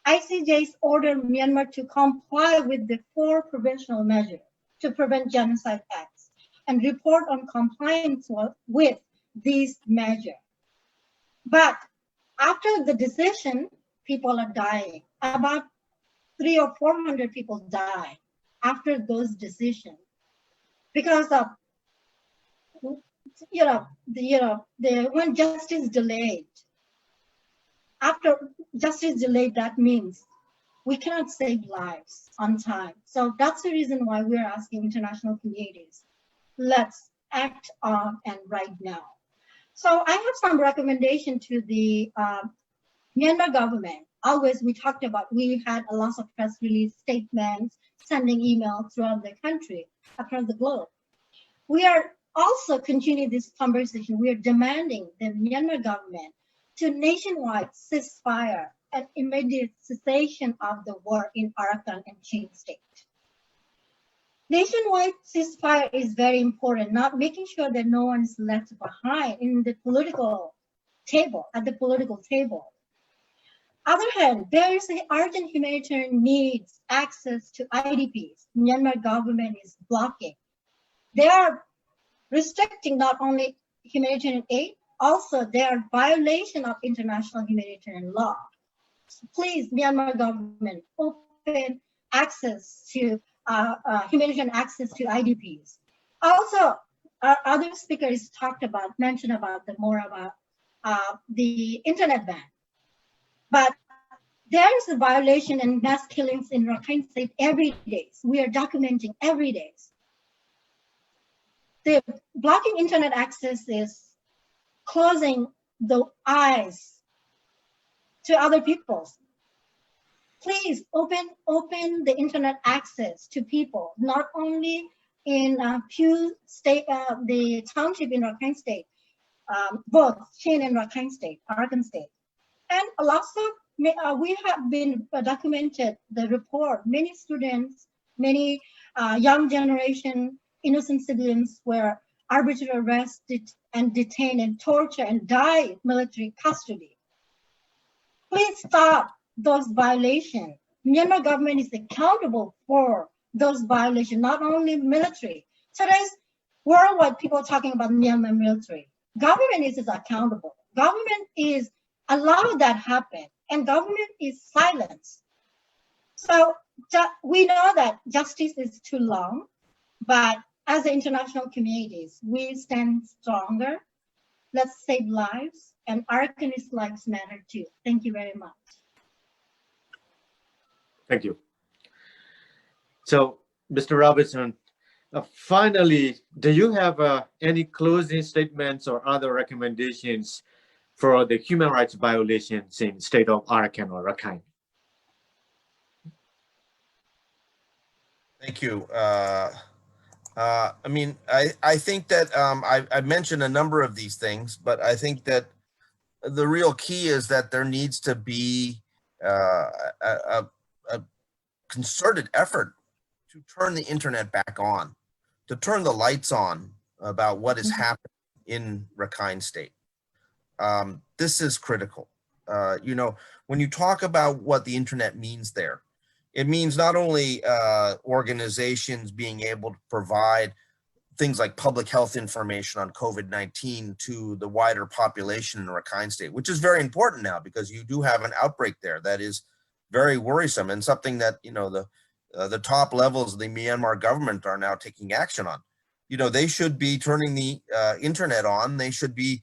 ICJ's ordered Myanmar to comply with the 4 provisional measures to prevent genocide acts and report on compliance with these measures. But after the decision, people are dying. About 300 or 400 people die after those decisions because of when justice delayed. After justice delayed, that means we cannot save lives on time. So that's the reason why we're asking international communities, let's act on and right now. So I have some recommendation to the Myanmar government. Always we talked about, we had a lot of press release statements, sending emails throughout the country, across the globe. We are also continuing this conversation. We are demanding the Myanmar government to nationwide ceasefire and immediate cessation of the war in Arakan and Chin State. Nationwide ceasefire is very important, not making sure that no one is left behind in the political table, at the political table. Other hand, there is an urgent humanitarian needs access to IDPs. Myanmar government is blocking. They are restricting not only humanitarian aid, also there are violation of international humanitarian law. So please, Myanmar government, open access to humanitarian access to IDPs. Also, other speakers mentioned about the internet ban. But there is a violation and mass killings in Rakhine State every day. We are documenting every day. The blocking internet access is closing the eyes to other people. Please open the internet access to people, not only in Pew State, the township in Rakhine State, both Chin and Rakhine State, Arakan State. And also, we have been documented the report, many students, many young generation innocent civilians were arbitrarily arrested and detained and tortured and died in military custody. Please stop those violations. Myanmar government is accountable for those violations, not only military. So there's worldwide people talking about Myanmar military. Government is accountable. Government is allowed that happen, and government is silenced. So we know that justice is too long, but as the international communities, we stand stronger. Let's save lives, and Arakanese lives matter too. Thank you very much. Thank you. So, Mr. Robertson, finally, do you have any closing statements or other recommendations for the human rights violations in state of Arakan or Rakhine? Thank you. I mean, I think that I mentioned a number of these things, but I think that the real key is that there needs to be a concerted effort to turn the internet back on, to turn the lights on about what is happening in Rakhine State. This is critical. You know, when you talk about what the internet means there, it means not only organizations being able to provide things like public health information on COVID-19 to the wider population in Rakhine State, which is very important now because you do have an outbreak there that is very worrisome and something that, you know, the top levels of the Myanmar government are now taking action on. You know, they should be turning the internet on. They should be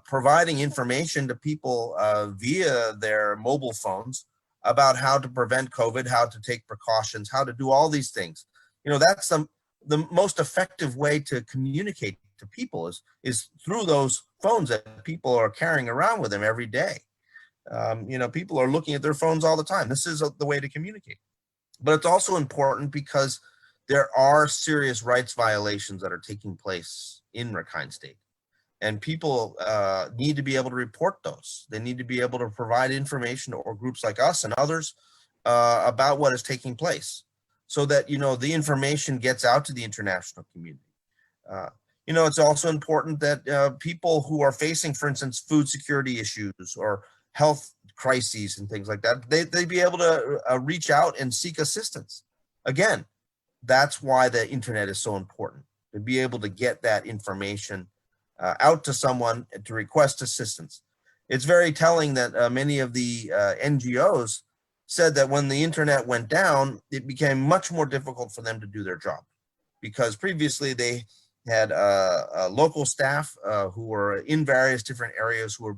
providing information to people via their mobile phones about how to prevent COVID, how to take precautions, how to do all these things. You know, that's the most effective way to communicate to people is through those phones that people are carrying around with them every day. You know, people are looking at their phones all the time. This is the way to communicate. But it's also important because there are serious rights violations that are taking place in Rakhine State. And people need to be able to report those. They need to be able to provide information or groups like us and others about what is taking place so that, you know, the information gets out to the international community. You know, it's also important that people who are facing, for instance, food security issues or health crises and things like that, they be able to reach out and seek assistance. Again, that's why the internet is so important, to be able to get that information out to someone to request assistance. It's very telling that many of the NGOs said that when the internet went down, it became much more difficult for them to do their job because previously they had local staff who were in various different areas who were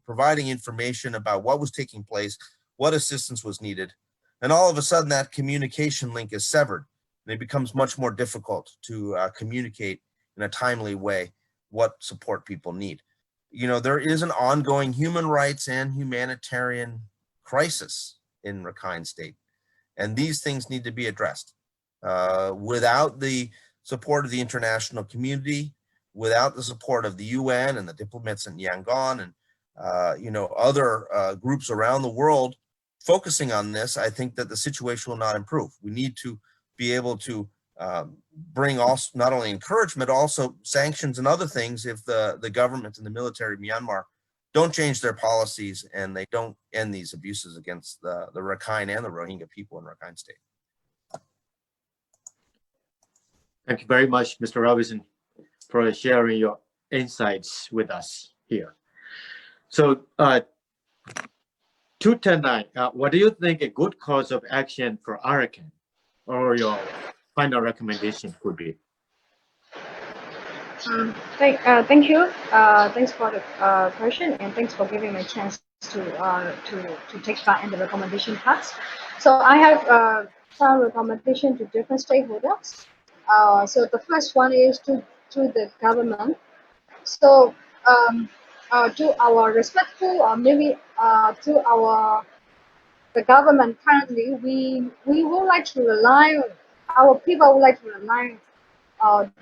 providing information about what was taking place, what assistance was needed. And all of a sudden that communication link is severed and it becomes much more difficult to communicate in a timely way what support people need. You know, there is an ongoing human rights and humanitarian crisis in Rakhine State, and these things need to be addressed. Without the support of the international community, without the support of the UN and the diplomats in Yangon and you know, other groups around the world focusing on this, I think that the situation will not improve. We need to be able to bring also not only encouragement, also sanctions and other things if the government and the military of Myanmar don't change their policies and they don't end these abuses against the Rakhine and the Rohingya people in Rakhine State. Thank you very much, Mr. Robertson, for sharing your insights with us here. So, 210-9, what do you think a good course of action for Arakan or your final recommendation could be? Thank you. Thanks for the question, and thanks for giving me a chance to take part in the recommendation parts. So I have some recommendation to different stakeholders. So the first one is to the government. So to our respectful, or maybe to the government currently, we would like to rely on our people. Would like to rely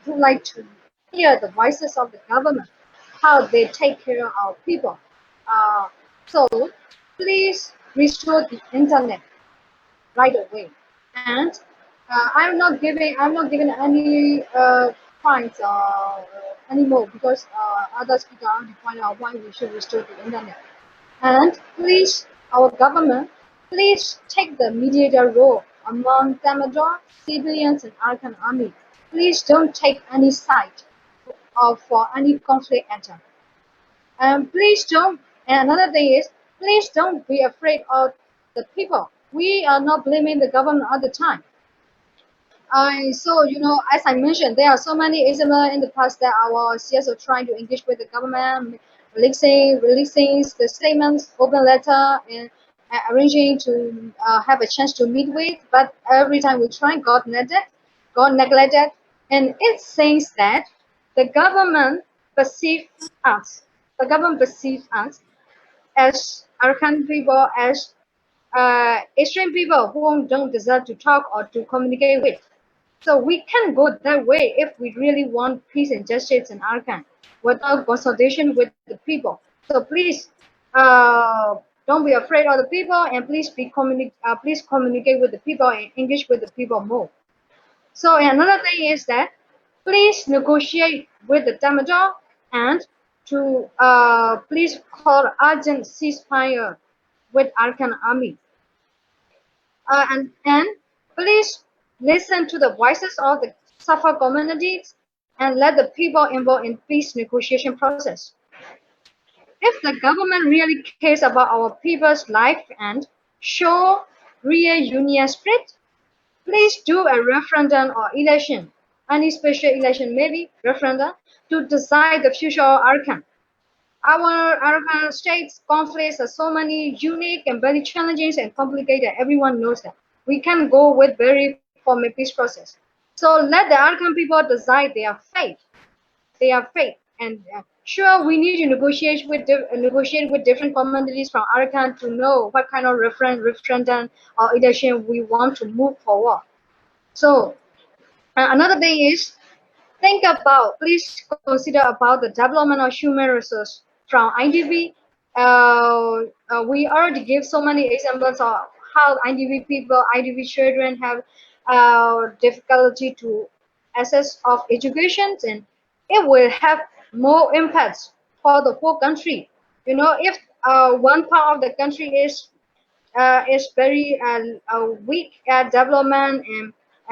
would like to hear the voices of the government, how they take care of our people. So please restore the internet right away, and I'm not giving any points anymore because other speakers already pointed out why we should restore the internet. And please, our government, please take the mediator role among Tamator, civilians, and Arakan army. Please don't take any side for any conflict enter. And please don't. And another thing is, please don't be afraid of the people. We are not blaming the government all the time. So, as I mentioned, there are so many examples in the past that our CSO trying to engage with the government, releasing the statements, open letter, and arranging to have a chance to meet with. But every time we try, got neglected, and it says that the government perceives us. The government perceives us as Arakan people, as extreme people who don't deserve to talk or to communicate with. So we can go that way if we really want peace and justice in Arakan without consultation with the people. So please, don't be afraid of the people, and please please communicate with the people and engage with the people more. So another thing is that please negotiate with the Damajor and to please call urgent ceasefire with Arakan army. And please listen to the voices of the suffer communities and let the people involved in peace negotiation process. If the government really cares about our people's life and show real union spirit, please do a referendum or election, any special election, maybe referendum, to decide the future of Arakan. Our Arakan state's conflicts are so many unique and very challenging and complicated. Everyone knows that. We can go with very formal peace process. So let the Arakan people decide their fate. And sure, we need to negotiate with different communities from Arakan to know what kind of referendum or election we want to move forward. So another thing is, please consider about the development of human resource from IDP. We already give so many examples of how IDP people, IDP children have difficulty to access of education, and it will have more impacts for the whole country. If one part of the country is very weak at development,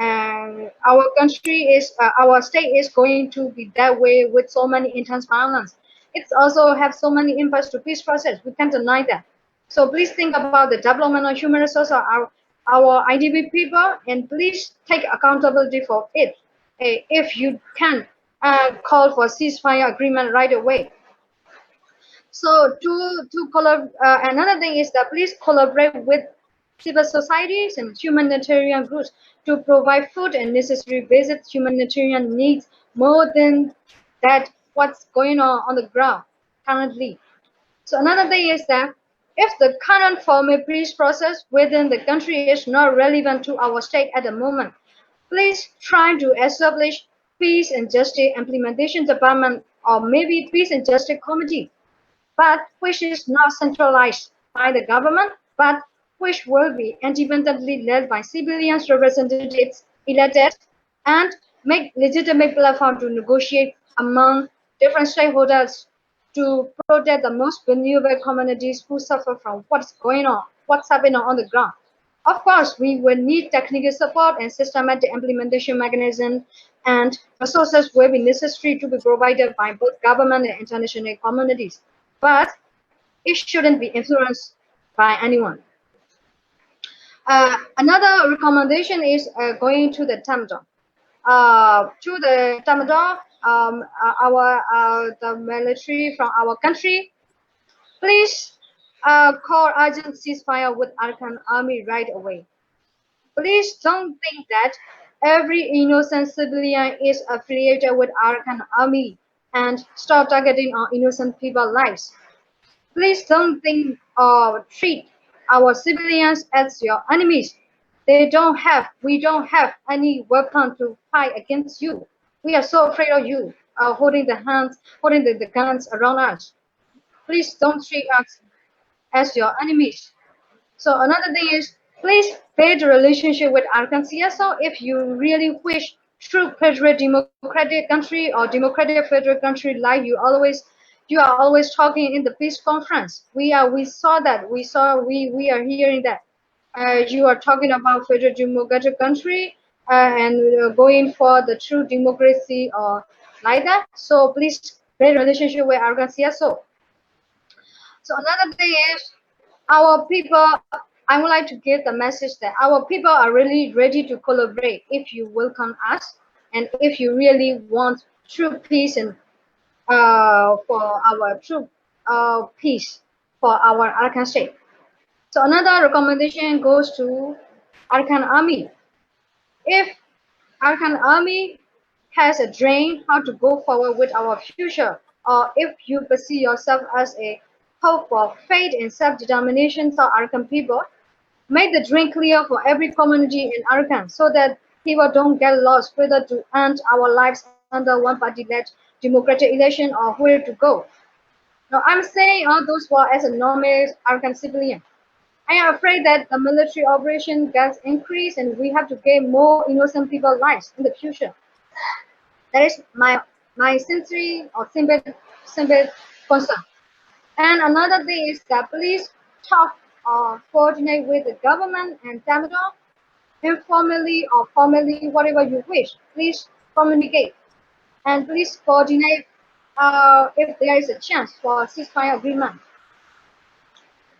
and our state is going to be that way with so many intense violence. It also have so many impacts to peace process. We can't deny that. So please think about the development of human resources of our IDP people, and please take accountability for it. If you can call for ceasefire agreement right away. So another thing is that please collaborate with civil societies and humanitarian groups to provide food and necessary basic humanitarian needs more than that what's going on the ground currently. So another thing is that if the current formal peace process within the country is not relevant to our state at the moment, please try to establish peace and justice implementation department or maybe peace and justice committee, but which is not centralized by the government, but which will be independently led by civilian representatives elected and make legitimate platform to negotiate among different stakeholders to protect the most vulnerable communities who suffer from what's happening on the ground. Of course, we will need technical support and systematic implementation mechanism, and resources will be necessary to be provided by both government and international communities. But it shouldn't be influenced by anyone. Another recommendation is going to the Tamador. To the Tamador, the military from our country, please call urgent ceasefire with Arakan army right away. Please don't think that every innocent civilian is affiliated with Arakan army and stop targeting on innocent people's lives. Please don't think or treat our civilians as your enemies. We don't have any weapon to fight against you. We are so afraid of you, holding the guns around us. Please don't treat us as your enemies. So another thing is, please build a relationship with Arakan CSO if you really wish true federal democratic country or democratic federal country like you are always talking in the peace conference. We are hearing that you are talking about federal democratic country and going for the true democracy or like that. So please build relationship with Arakan CSO. So another thing is our people, I would like to give the message that our people are really ready to collaborate if you welcome us and if you really want true peace and for our true peace for our Arakan state. So another recommendation goes to Arakan Army. If Arakan Army has a dream how to go forward with our future, or if you perceive yourself as a hope for faith and self-determination for Arakan people, make the dream clear for every community in Arakan so that people don't get lost whether to end our lives under one party-led democratic election or where to go. Now, I'm saying all those words as a normal Arakan civilian. I am afraid that the military operation gets increased and we have to gain more innocent people's lives in the future. That is my sincere or simple concern. And another thing is that please talk or coordinate with the government and Tamil informally or formally, whatever you wish. Please communicate and please coordinate if there is a chance for a ceasefire agreement.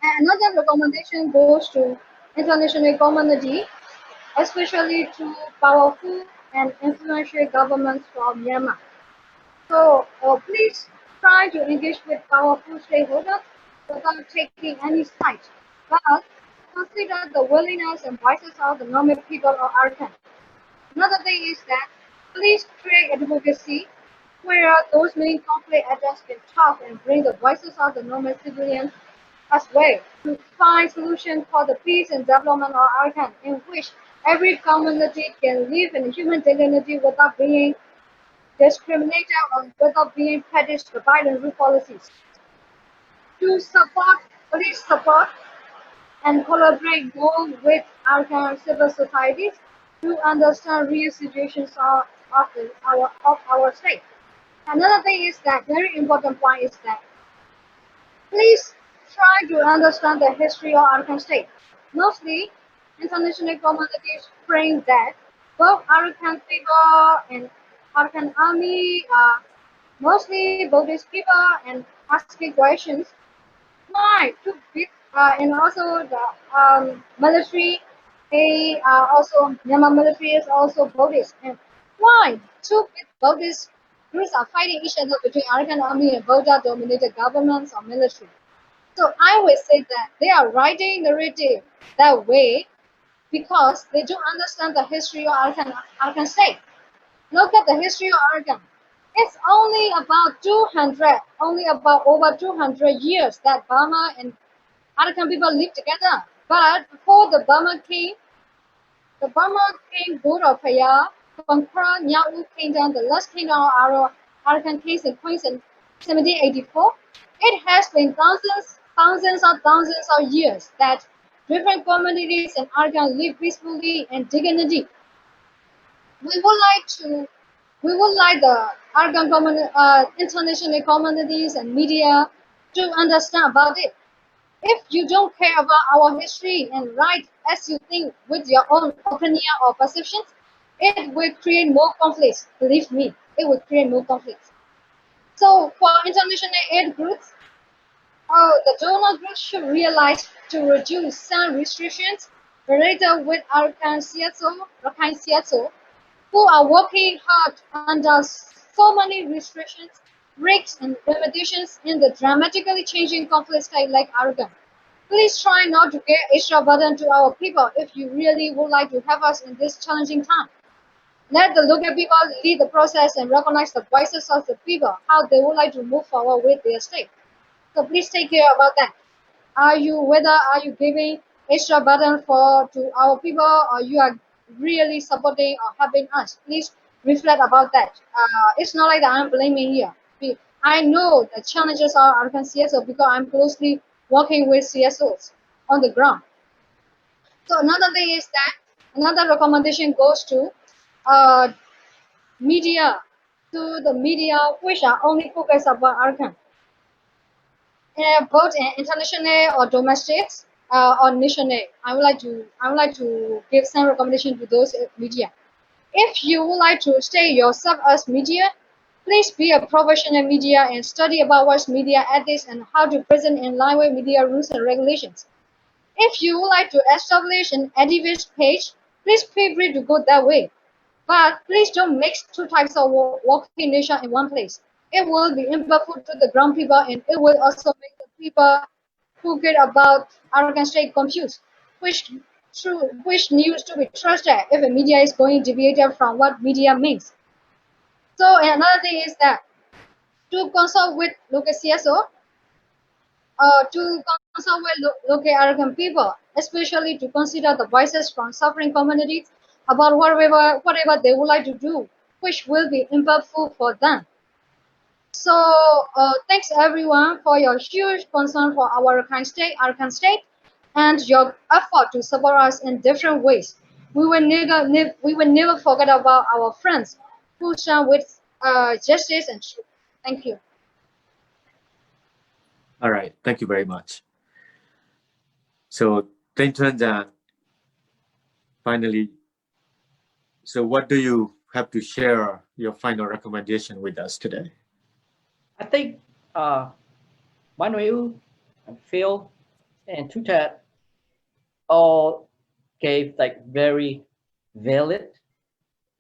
And another recommendation goes to international community, especially to powerful and influential governments from Myanmar. So please try to engage with powerful stakeholders without taking any side, but consider the willingness and voices of the normal people of Arakan. Another thing is that please create advocacy where those main conflict actors can talk and bring the voices of the normal civilians as well to find solutions for the peace and development of Arakan, in which every community can live in human dignity without being discriminated or without being prejudiced by the rule policies. To support, please support and collaborate more with Arakan civil societies to understand real situations of our state. Another thing is that very important point is that please try to understand the history of Arakan state. Mostly, international communities frame that both Arakan people and Arakan army are mostly Buddhist people and asking questions. Why too big? And also the military, also Myanmar military is also Buddhist. And why two big Buddhist groups are fighting each other between Arakan army and Buddha-dominated governments or military? So I would say that they are writing narrative that way because they don't understand the history of Arakan state. Look at the history of Arakan. It's only about over 200 years that Burma and Arakan people lived together. But before the Burma king Bodopaya conquered Nyau kingdom, the last kingdom of Arakan kings and queens in 1784, it has been thousands of years that different communities in Arakan live peacefully and dignity. We would like the Arakan international communities and media to understand about it. If you don't care about our history and write as you think with your own opinion or perceptions, it will create more conflicts. Believe me, it will create more conflicts. So for international aid groups, the donor groups should realize to reduce some restrictions related with Arakan CSO, who are working hard under so many restrictions, risks, and limitations in the dramatically changing conflict state like Arakan. Please try not to get extra burden to our people if you really would like to help us in this challenging time. Let the local people lead the process and recognize the voices of the people, how they would like to move forward with their state. So please take care about that. Are you giving extra burden to our people, or you are really supporting or helping us? Please reflect about that. It's not like that I'm blaming here. I know the challenges of Arakan CSO because I'm closely working with CSOs on the ground. So another thing is that another recommendation goes to media, to the media which are only focused about Arakan, both international or domestic or national. I would like to give some recommendation to those media. If you would like to stay yourself as media, please be a professional media and study about what's media ethics and how to present in line with media rules and regulations. If you would like to establish an activist page, please feel free to go that way. But please don't mix two types of working nation in one place. It will be impactful to the ground people and it will also make the people who care about Arakan State confused. Which news to be trusted if a media is going deviated from what media means. So another thing is that to consult with local CSO, to consult with local Arakan people, especially to consider the voices from suffering communities about whatever they would like to do, which will be impactful for them. So thanks everyone for your huge concern for our Arakan State, and your effort to support us in different ways. We will never forget about our friends who stand with justice and truth. Thank you. All right, thank you very much. So, finally, so what do you have to share your final recommendation with us today? I think Manuel and Phil and Htet all gave like very valid,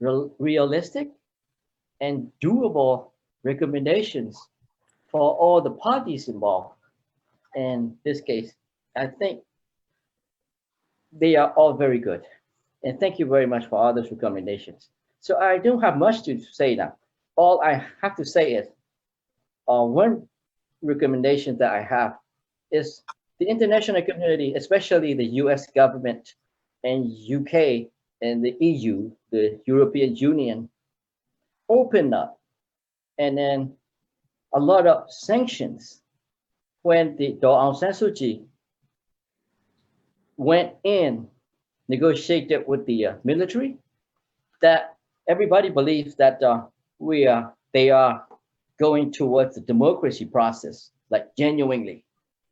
realistic, and doable recommendations for all the parties involved. In this case, I think they are all very good. And thank you very much for all those recommendations. So I don't have much to say now. All I have to say is one recommendation that I have is the international community, especially the US government and UK and the EU, the European Union, open up and then a lot of sanctions when the Aung San Suu Kyi went in, negotiated with the military, that everybody believes that they are going towards the democracy process, like genuinely.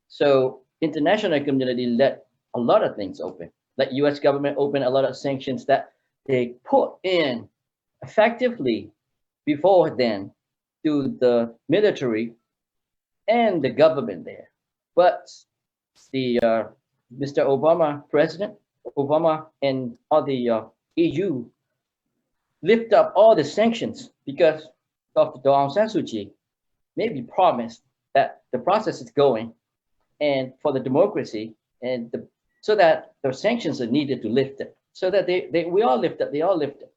So international community let a lot of things open, like US government opened a lot of sanctions that they put in effectively before then to the military and the government there. But the Mr. Obama, President Obama, and all the EU lift up all the sanctions because of the Aung San Suu Kyi, maybe promised that the process is going and for the democracy and so that the sanctions are needed to lift it, so that we all lift it.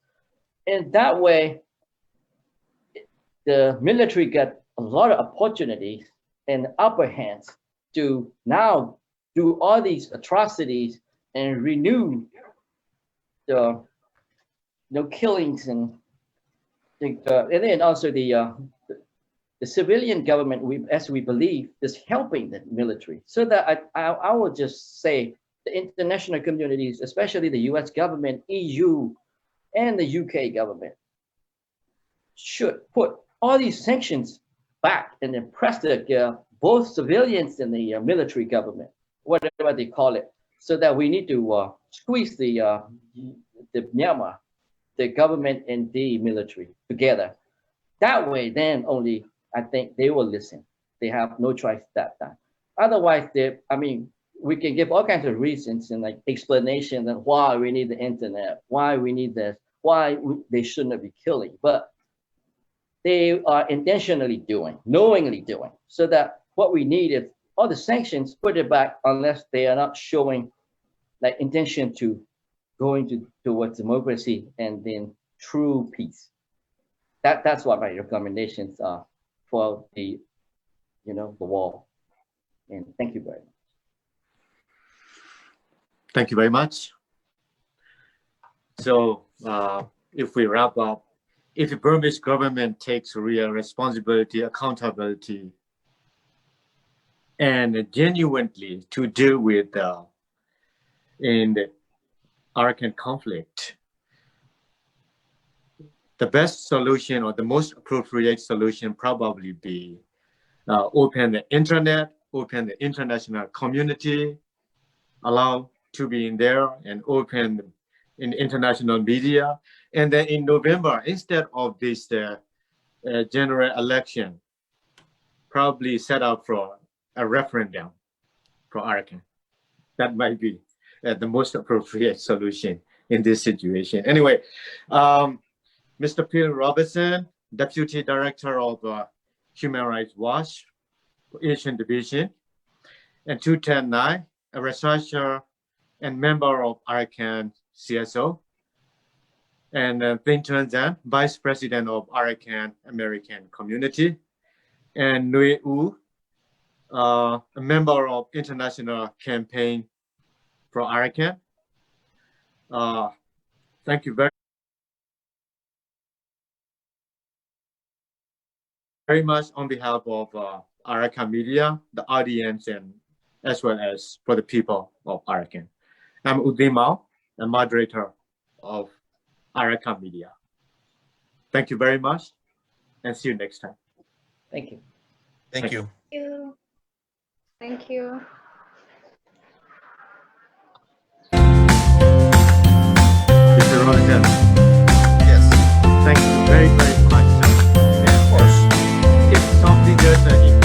And that way, the military got a lot of opportunities and upper hands to now do all these atrocities and renew the killings and then also the civilian government, as we believe, is helping the military. So that I will just say the international communities, especially the US government, EU, and the UK government, should put all these sanctions back and then press both civilians and the military government, whatever they call it, so that we need to squeeze the Myanmar, the government and the military together. That way, then only I think they will listen. They have no choice that time. Otherwise, we can give all kinds of reasons and like explanations and why we need the internet, why we need this, why they shouldn't be killing, but they are intentionally doing, knowingly doing, so that what we need is all the sanctions, put it back unless they are not showing like intention to going towards democracy and then true peace. That's what my recommendations are for the wall. And thank you very much. Thank you very much. So if we wrap up, if the Burmese government takes real responsibility, accountability, and genuinely to deal with Arakan conflict, the best solution or the most appropriate solution probably be open the internet, open the international community, allow to be in there and open in international media. And then in November, instead of this general election, probably set up for a referendum for Arakan. That might be the most appropriate solution in this situation. Anyway, Mr. Phil Robertson, Deputy Director of Human Rights Watch, Asian Division, and 210 a researcher and member of Arakan CSO, and Thein Zan, Vice President of Arakan American Community, and Nwe U, a member of International Campaign for Arakan. Thank you very much on behalf of Arakan Media, the audience, and as well as for the people of Arakan. I'm Maung, the moderator of Arakan Media. Thank you very much, and see you next time. Thank you. Thank you. Thank you. Mr. Robertson, Yes, thank you very, very much. of course. If something there's